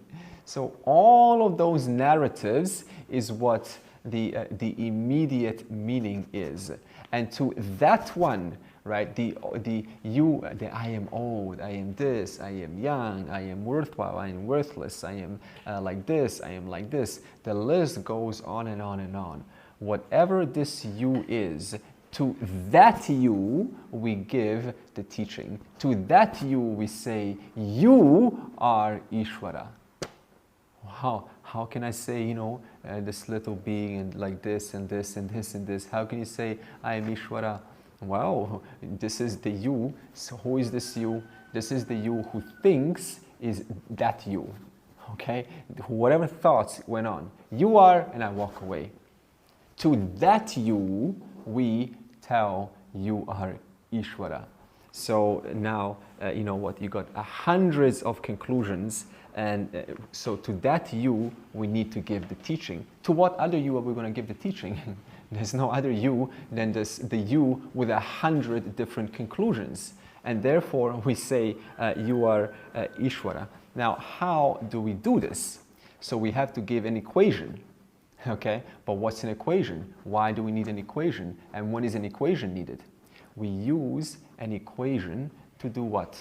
So all of those narratives is what the immediate meaning is. And to that one, right, the I am old, I am this, I am young, I am worthwhile, I am worthless, I am like this, I am like this. The list goes on and on and on. Whatever this you is, to that you we give the teaching. To that you we say, you are Ishvara. How can I say, this little being and like this and this and this and this? How can you say, I am Ishvara? Well, this is the you. So who is this you? This is the you who thinks is that you. Okay? Whatever thoughts went on. You are, and I walk away. To that you, we tell you are Ishvara. So now, you got hundreds of conclusions. And so to that you, we need to give the teaching. To what other you are we going to give the teaching? There's no other you than the you with 100 different conclusions. And therefore, we say you are Ishvara. Now, how do we do this? So we have to give an equation. Okay, but what's an equation? Why do we need an equation? And when is an equation needed? We use an equation to do what?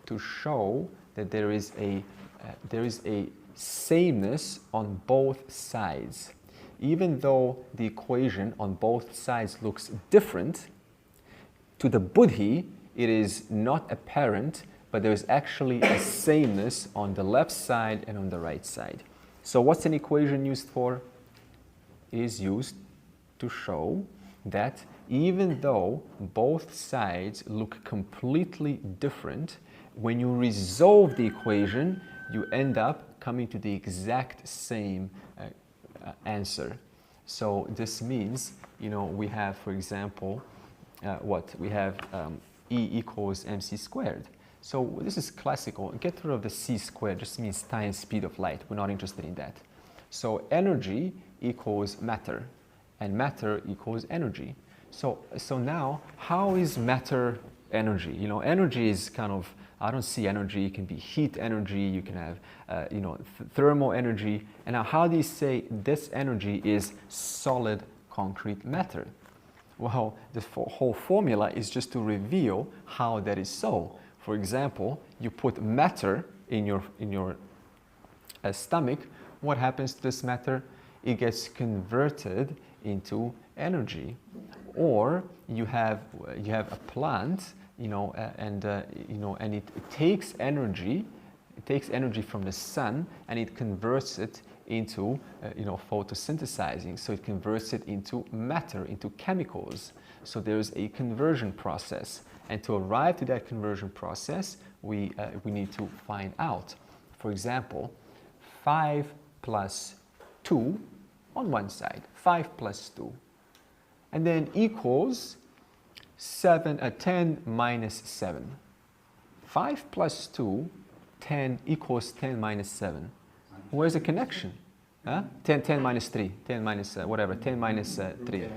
To show that there is a sameness on both sides. Even though the equation on both sides looks different, to the buddhi it is not apparent, but there is actually a sameness on the left side and on the right side. So what's an equation used for? It is used to show that even though both sides look completely different, when you resolve the equation, you end up coming to the exact same answer. So this means, we have, for example, we have E equals mc squared. So this is classical. Get rid of the c squared, just means time and speed of light. We're not interested in that. So energy equals matter, and matter equals energy. So now, how is matter energy? Energy is kind of, I don't see energy. It can be heat energy. You can have, thermal energy. And now, how do you say this energy is solid, concrete matter? Well, the whole formula is just to reveal how that is so. For example, you put matter in your stomach. What happens to this matter? It gets converted into energy. Or you have a plant, and it takes energy. It takes energy from the sun and it converts it into photosynthesizing. So it converts it into matter, into chemicals. So there's a conversion process, and to arrive to that conversion process, we need to find out. For example, 5 plus 2 on one side, 5 plus 2, and then equals 10 minus 7. 5 plus 2, 10 equals 10 minus 7. Where's the connection? Huh? 10 minus 3, 10 minus whatever, 10 minus 3.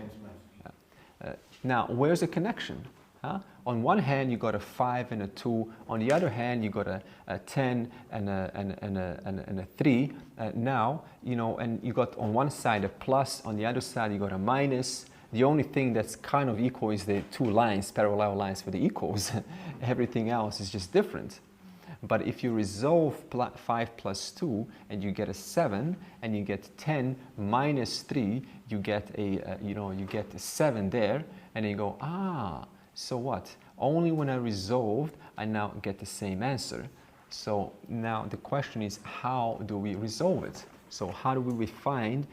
Now, where's the connection? Huh? On one hand, you got a 5 and a 2. On the other hand, you got a 10 and a 3. Now, and you got on one side a plus, on the other side you got a minus. The only thing that's kind of equal is the two lines, parallel lines for the equals. Everything else is just different. But if you resolve 5 plus 2 and you get a 7, and you get 10 minus 3, you get you get a 7 there, and then you go, so what? Only when I resolved, I now get the same answer. So now the question is, how do we resolve it? So how do we find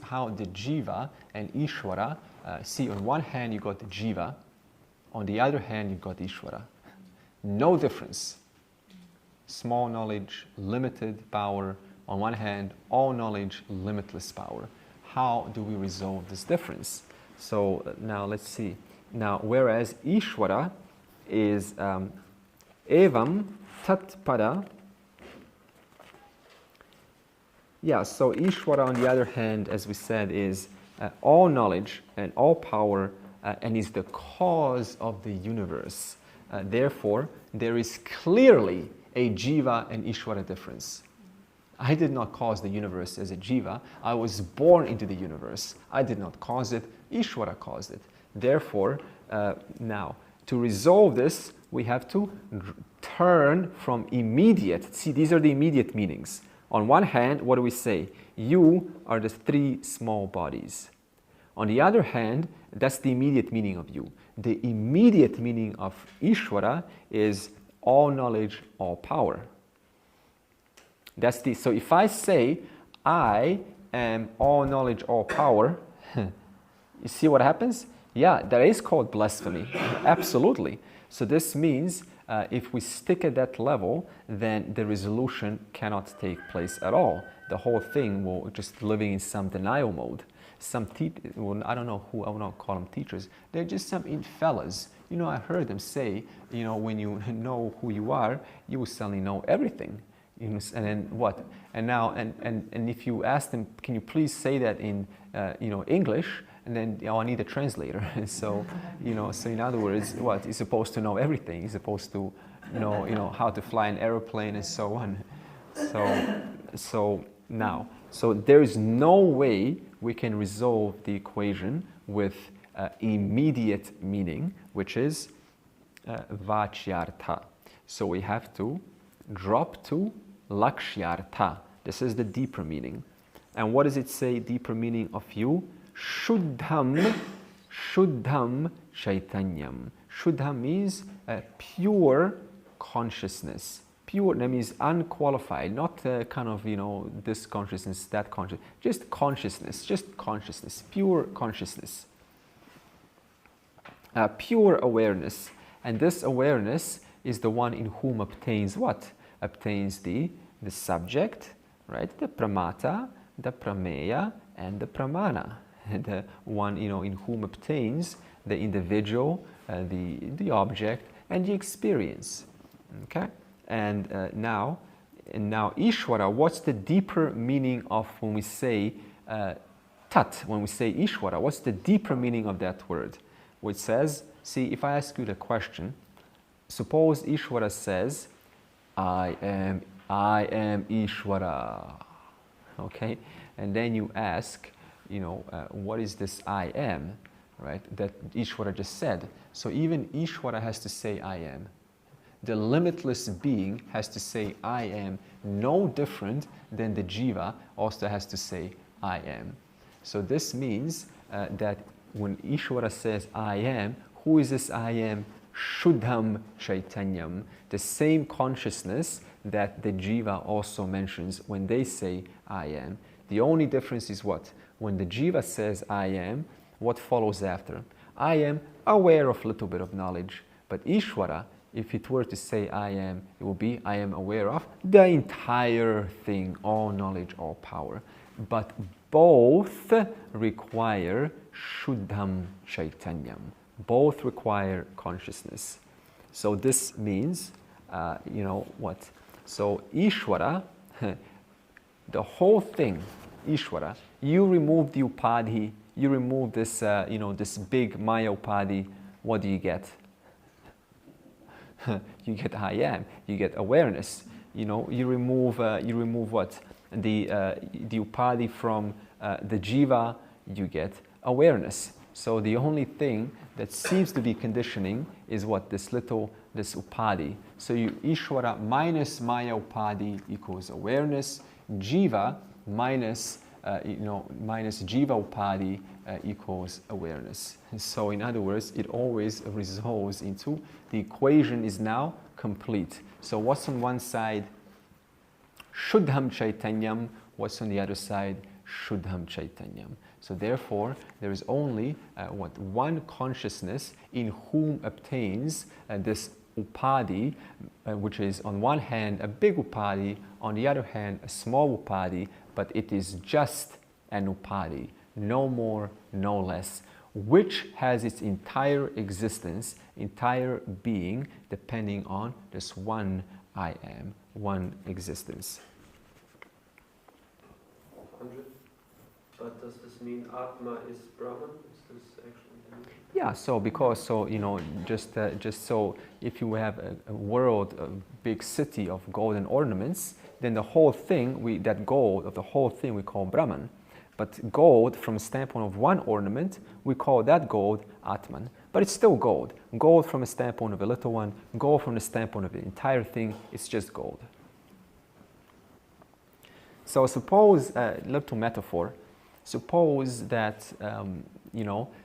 how the Jiva and Ishvara, see, on one hand you got the Jiva, on the other hand you got Ishvara. No difference. Small knowledge, limited power. On one hand, all knowledge, limitless power. How do we resolve this difference? So now let's see. Now, whereas Ishvara is evam tat pada. Yeah, so Ishvara, on the other hand, as we said, is all knowledge and all power, and is the cause of the universe. Therefore, there is clearly a Jiva and Ishvara difference. I did not cause the universe as a Jiva. I was born into the universe. I did not cause it. Ishvara caused it. Therefore, now, to resolve this, we have to turn from immediate. See, these are the immediate meanings. On one hand, what do we say? You are the 3 small bodies. On the other hand, that's the immediate meaning of you. The immediate meaning of Ishvara is all knowledge, all power. So if I say, I am all knowledge, all power, you see what happens? Yeah, that is called blasphemy. Absolutely. So this means if we stick at that level, then the resolution cannot take place at all. The whole thing will just living in some denial mode. Some I don't know who, I will not call them teachers. They're just some fellas. I heard them say, when you know who you are, you will suddenly know everything. And then what? And now, and if you ask them, can you please say that in, English? And then, I need a translator. So, so in other words, what? He's supposed to know everything. He's supposed to know, how to fly an airplane and so on. So there is no way we can resolve the equation with immediate meaning, which is vachyartha. So we have to drop to lakshyartha. This is the deeper meaning. And what does it say, deeper meaning of you? Shuddham chaitanyam. Shuddham means pure consciousness. Pure, that means unqualified, not kind of, this consciousness, that consciousness. Just consciousness, pure consciousness. Pure awareness. And this awareness is the one in whom obtains what? Obtains the subject, right? The pramata, the prameya, and the pramana. The one, in whom obtains the individual, the object, and the experience. Okay? And now Ishvara, what's the deeper meaning of when we say tat, when we say Ishvara? What's the deeper meaning of that word? Which says, see, if I ask you the question, suppose Ishvara says, I am Ishvara. Okay? And then you ask, what is this I am, right? That Ishvara just said. So even Ishvara has to say I am. The limitless being has to say I am, no different than the Jiva also has to say I am. So this means that when Ishvara says I am, who is this I am? Shuddham Chaitanyam, the same consciousness that the Jiva also mentions when they say I am. The only difference is what? When the Jiva says I am, what follows after? I am aware of a little bit of knowledge, but Ishvara, if it were to say I am, it will be I am aware of the entire thing, all knowledge, all power. But both require Shuddham Chaitanyam. Both require consciousness. So this means, what? So Ishvara, the whole thing, Ishvara, you remove the upadhi, you remove this, this big Maya upadhi, what do you get? You get I am, you get awareness. You remove what? The upadhi from the jiva, you get awareness. So the only thing that seems to be conditioning is what? This upadhi. So Ishvara minus Maya upadhi equals awareness. Jiva minus jiva upadhi equals awareness. So in other words, it always resolves into the equation is now complete. So what's on one side? Shuddham Chaitanyam. What's on the other side? Shuddham Chaitanyam. So therefore, there is only one consciousness in whom obtains this upadhi, which is on one hand a big upadhi, on the other hand a small upadhi, but it is just an upadhi, no more, no less, which has its entire existence, entire being, depending on this one I am, one existence. 100. But does this mean Atma is Brahman? Is this actually? Yeah. Just so if you have a world, a big city of golden ornaments, then the whole thing, that gold of the whole thing we call Brahman. But gold, from a standpoint of one ornament, we call that gold Atman. But it's still gold. Gold from a standpoint of a little one, gold from the standpoint of the entire thing, it's just gold. So suppose, little metaphor, suppose that,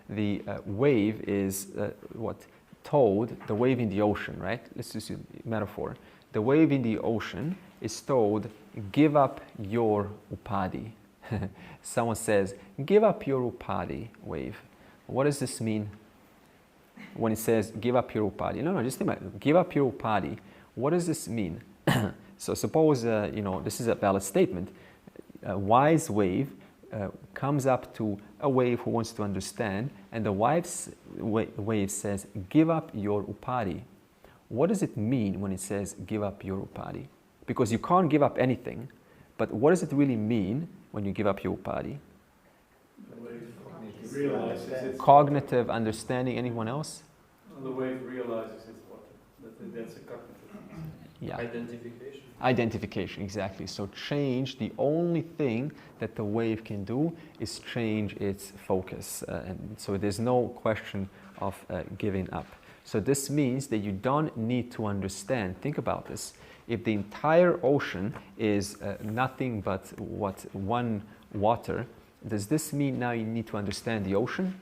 the wave is told, the wave in the ocean, right? Let's just use a metaphor. The wave in the ocean is told, give up your upadhi. Someone says, give up your upadhi, wave. What does this mean when it says, give up your upadhi? No, just think about it. Give up your upadhi. What does this mean? So suppose, this is a valid statement. A wise wave comes up to a wave who wants to understand, and the wave says, give up your upadhi. What does it mean when it says, give up your upadhi? Because you can't give up anything, but what does it really mean when you give up your upadhi? Cognitive understanding. Anyone else? The wave realizes it's water. That's a cognitive. Yeah. Identification. Identification, exactly. So change, the only thing that the wave can do is change its focus. And so there's no question of giving up. So this means that you don't need to understand. Think about this. If the entire ocean is nothing but one water, does this mean now you need to understand the ocean?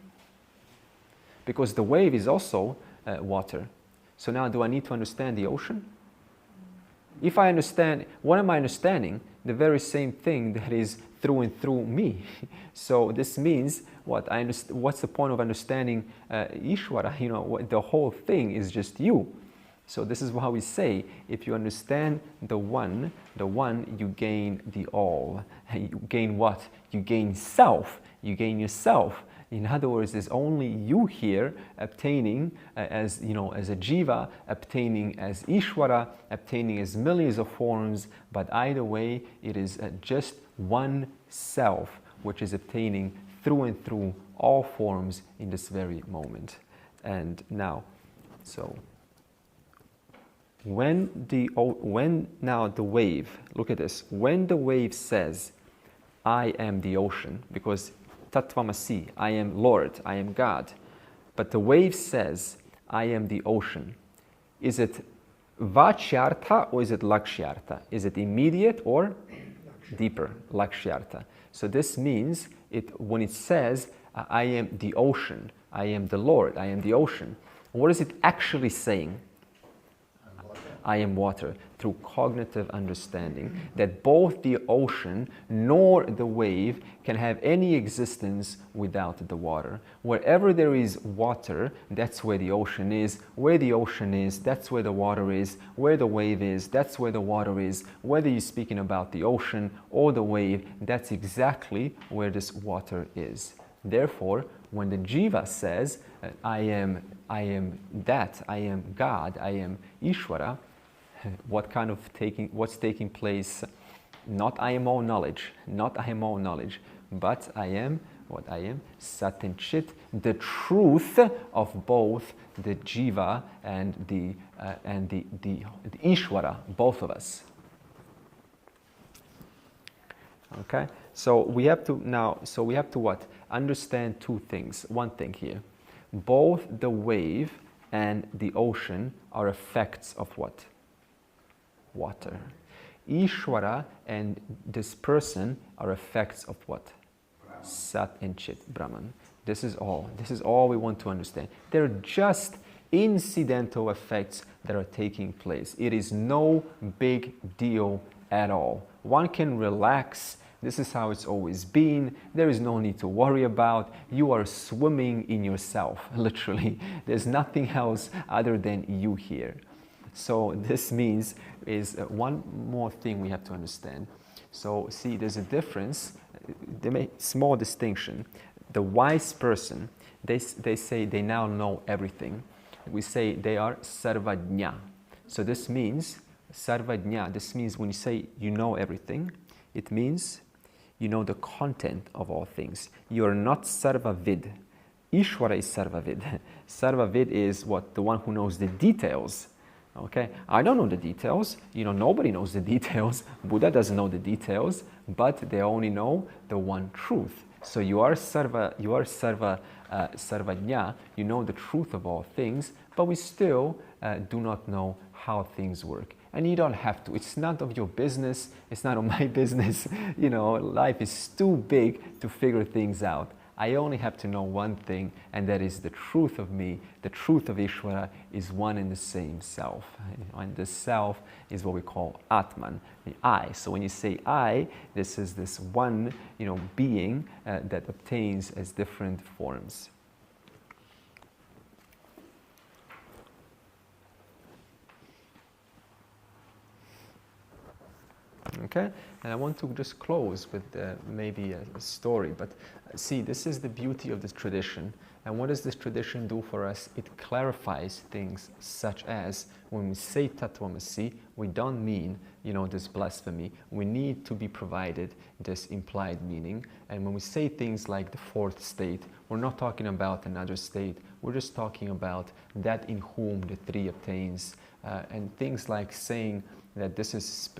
Because the wave is also water. So now do I need to understand the ocean? If I understand, what am I understanding? The very same thing that is through and through me. So this means what? What's the point of understanding Ishvara? The whole thing is just you. So this is why we say, if you understand the one, you gain the all. You gain what? You gain self. You gain yourself. In other words, there's only you here obtaining as a jiva, obtaining as Ishvara, obtaining as millions of forms, but either way, it is just one self, which is obtaining through and through all forms in this very moment. And now, so when now the wave, look at this, when the wave says, I am the ocean, because Tatvamasi, I am Lord, I am God. But the wave says, I am the ocean. Is it vachyartha or is it lakshyartha? Is it immediate or deeper, lakshyartha. So this means, when it says, I am the ocean, I am the Lord, I am the ocean, what is it actually saying? I am water, through cognitive understanding, that both the ocean nor the wave can have any existence without the water. Wherever there is water, that's where the ocean is. Where the ocean is, that's where the water is. Where the wave is, that's where the water is. Whether you're speaking about the ocean or the wave, that's exactly where this water is. Therefore, when the jiva says, I am that, I am God, I am Ishvara, what's taking place? Not I am all knowledge, not I am all knowledge, but I am what I am, Sat and Chit, the truth of both the jiva and the Ishvara, both of us. Okay, so we have to what? Understand two things. One thing here, both the wave and the ocean are effects of what? Water. Ishvara and this person are effects of what? Sat and Chit, Brahman. This is all we want to understand. They're just incidental effects that are taking place. It is no big deal at all. One can relax. This is how it's always been. There is no need to worry about. You are swimming in yourself, literally. There's nothing else other than you here. So this means is one more thing we have to understand. So see, there's a difference, small distinction. The wise person, they say they now know everything. We say they are sarvajna. So this means, sarvajna, this means when you say you know everything, it means you know the content of all things. You are not sarvavid. Ishvara is sarvavid. Sarvavid is what? The one who knows the details. Okay, I don't know the details. Nobody knows the details. Buddha doesn't know the details, but they only know the one truth. So you are sarvajna. You know the truth of all things, but we still do not know how things work. And you don't have to. It's none of your business. It's not of my business. Life is too big to figure things out. I only have to know one thing, and that is the truth of me. The truth of Ishvara is one and the same self. And the self is what we call Atman, the I. So when you say I, this is this one, being that obtains as different forms. Okay, and I want to just close with maybe a story, but see, this is the beauty of this tradition. And what does this tradition do for us? It clarifies things such as when we say Tatvamasi, we don't mean, this blasphemy. We need to be provided this implied meaning. And when we say things like the fourth state, we're not talking about another state. We're just talking about that in whom the three obtains. And things like saying that this is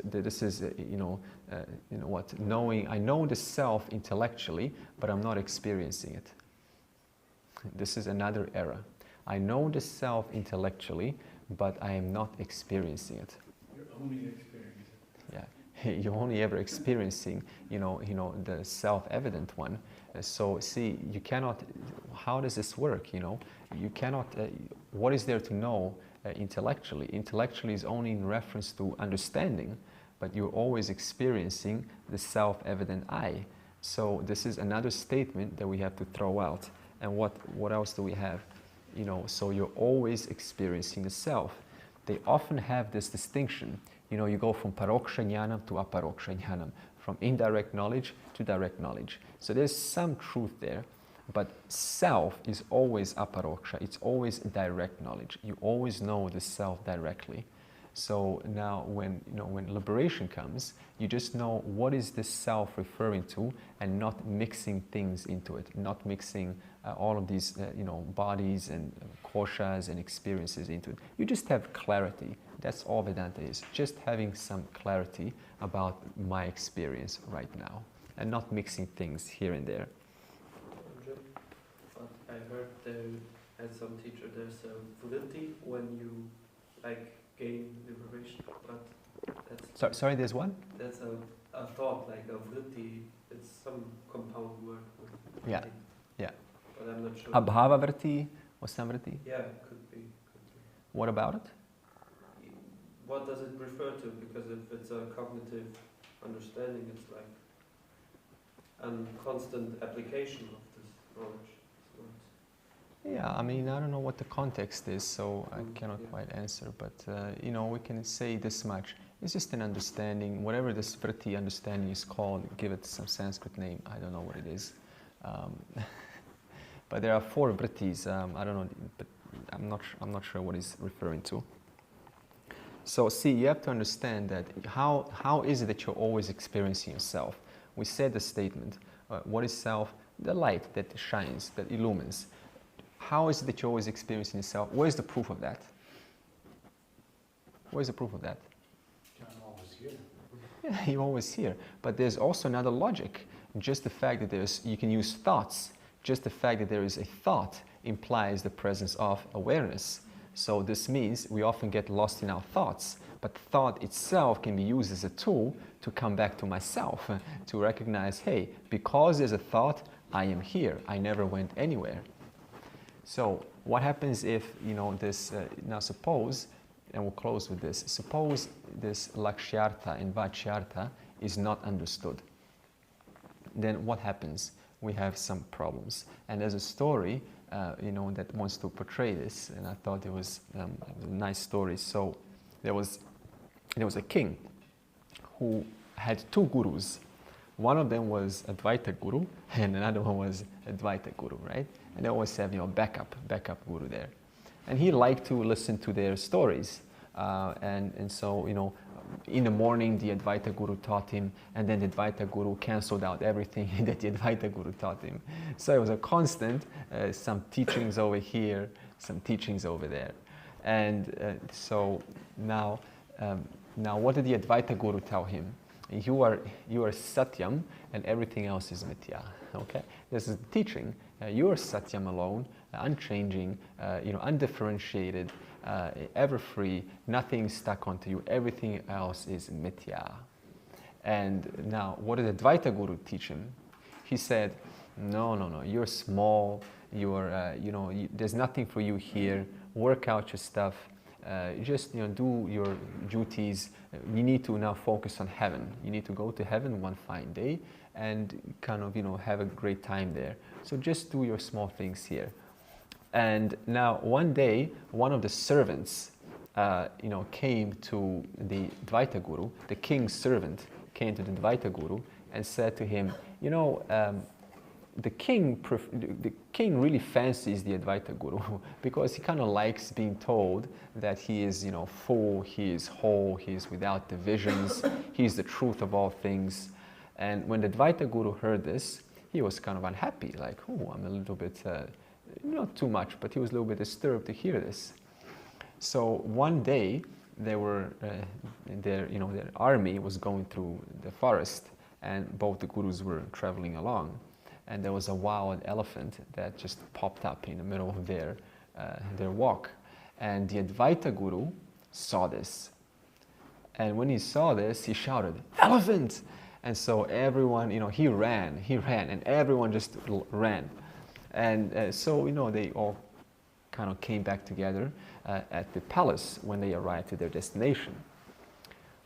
knowing. I know the self intellectually, but I'm not experiencing it. This is another error. I know the self intellectually, but I am not experiencing it. You're only experiencing it. Yeah, you're only ever experiencing, the self-evident one. So see, you cannot. How does this work? You cannot. What is there to know? Intellectually. Intellectually is only in reference to understanding, but you're always experiencing the self-evident I. So this is another statement that we have to throw out. And what else do we have? So you're always experiencing the self. They often have this distinction. You go from paroksha jnanam to aparoksha jnanam, from indirect knowledge to direct knowledge. So there's some truth there. But self is always aparoksha, it's always direct knowledge. You always know the self directly. So now when liberation comes, you just know what is this self referring to and not mixing things into it, not mixing all of these bodies and koshas and experiences into it. You just have clarity. That's all Vedanta is, just having some clarity about my experience right now and not mixing things here and there. But I heard as some teacher there's a vritti when you gain liberation, but that's Sorry, there's one? That's a thought like a vritti. It's some compound word. Yeah, yeah. But I'm not sure. Abhava vritti or samvriti? Yeah, could be. What about it? What does it refer to? Because if it's a cognitive understanding, it's like a constant application of this knowledge. Yeah, I mean, I don't know what the context is, so I cannot yeah. quite answer. But, you know, we can say this much. It's just an understanding, whatever this vritti understanding is called, give it some Sanskrit name. I don't know what it is. But there are 4 vrittis. I don't know, but I'm not sure what he's referring to. So, see, you have to understand that how is it that you're always experiencing yourself? We said the statement, what is self? The light that shines, that illumines. How is it that you're always experiencing yourself? Where's the proof of that? Where's the proof of that? I'm always here. Yeah, you're always here. But there's also another logic. Just the fact that you can use thoughts. Just the fact that there is a thought implies the presence of awareness. So this means we often get lost in our thoughts. But thought itself can be used as a tool to come back to myself, to recognize, hey, because there's a thought, I am here. I never went anywhere. So what happens if, you know, this, now suppose, and we'll close with this, suppose this lakshyartha and vachyartha is not understood. Then what happens? We have some problems. And there's a story, you know, that wants to portray this, and I thought it was a nice story. So there was a king who had 2 gurus. One of them was Advaita Guru, and another one was Advaita Guru, right? And they always have, you know, backup guru there. And he liked to listen to their stories. And so, you know, in the morning, the Advaita Guru taught him, and then the Advaita Guru canceled out everything that the Advaita Guru taught him. So it was a constant, some teachings over here, some teachings over there. And so now what did the Advaita Guru tell him? You are Satyam, and everything else is Mithya. Okay, this is the teaching. You are Satyam alone, unchanging, you know, undifferentiated, ever free. Nothing stuck onto you. Everything else is Mithya. And now, what did Advaita Guru teach him? He said, no. You're small. You're, you know, there's nothing for you here. Work out your stuff. Just, you know, do your duties. You need to now focus on heaven. You need to go to heaven one fine day and kind of, you know, have a great time there. So just do your small things here. And now one day, one of the servants, you know, came to the Advaita Guru. The king's servant came to the Advaita Guru and said to him, you know, the king really fancies the Advaita Guru because he kind of likes being told that he is, you know, full, he is whole, he is without divisions, he is the truth of all things. And when the Advaita Guru heard this, he was kind of unhappy, like, oh, I'm a little bit, not too much, but he was a little bit disturbed to hear this. So one day, they were, their army was going through the forest, and both the gurus were traveling along. And there was a wild elephant that just popped up in the middle of their walk. And the Advaita Guru saw this. And when he saw this, he shouted, "Elephant!" And so everyone, you know, he ran, and everyone just ran. And so, you know, they all kind of came back together at the palace when they arrived at their destination.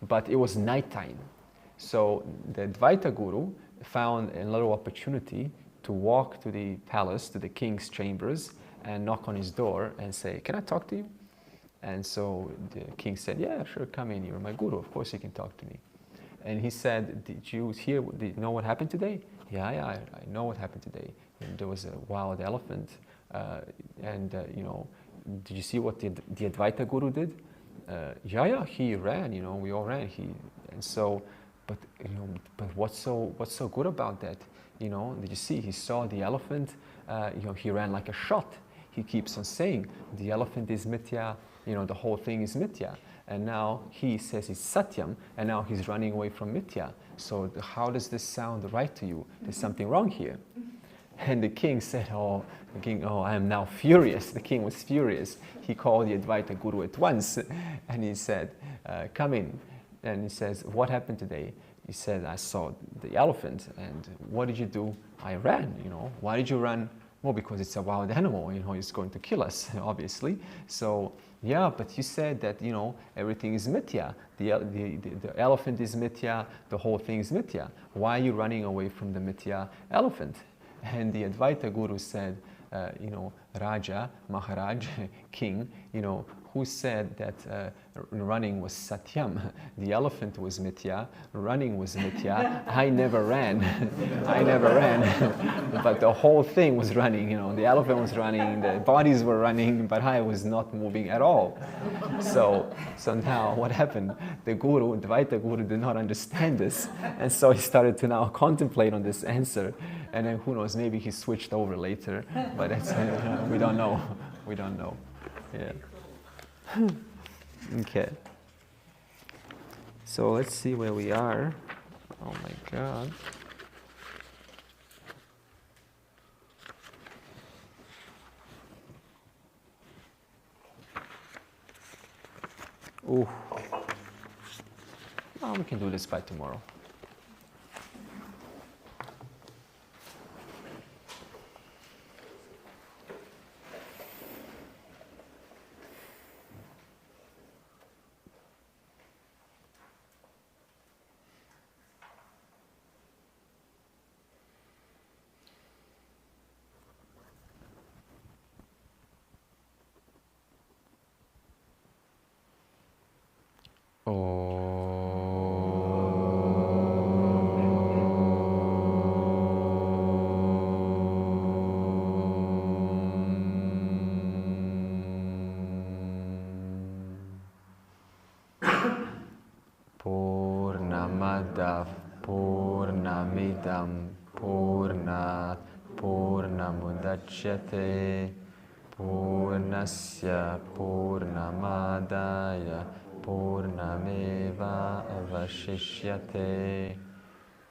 But it was nighttime. So the Advaita Guru found a little opportunity to walk to the palace, to the king's chambers, and knock on his door and say, "Can I talk to you?" And so the king said, "Yeah, sure, come in. You're my guru. Of course you can talk to me." And he said, did you know what happened today? Yeah, I know what happened today. And there was a wild elephant. You know, did you see what the Advaita Guru did? Yeah, he ran, you know, we all ran. And so, but what's so good about that? You know, did you see? He saw the elephant. You know, he ran like a shot. He keeps on saying the elephant is mithya. You know, the whole thing is mithya. And now he says he's satyam, and now he's running away from mithya. So how does this sound right to you? There's something wrong here. And the king said, "Oh, I am now furious." The king was furious. He called the Advaita Guru at once, and he said, "Come in." And he says, what happened today? He said, I saw the elephant. And what did you do? I ran, Why did you run? Well, because it's a wild animal, it's going to kill us, obviously. So, yeah, but you said that, everything is mithya. The elephant is mithya, the whole thing is mithya. Why are you running away from the mithya elephant? And the Advaita Guru said, Raja, Maharaj, king, who said that running was satyam. The elephant was mithya, running was mithya. I never ran. I never ran. But the whole thing was running, The elephant was running, the bodies were running, but I was not moving at all. So now what happened? The Guru, Dvaita Guru, did not understand this. And so he started to now contemplate on this answer. And then who knows, maybe he switched over later. But that's, we don't know. We don't know. Yeah. Okay. So let's see where we are. Oh my God. Ooh. Oh, we can do this by tomorrow. Purnamadav Purnamidam Purnat Purnamudachyate Purnasya Purnamadaya Purnameva Avashishyate.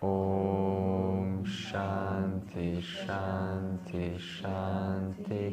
Om Shanti Shanti Shanti.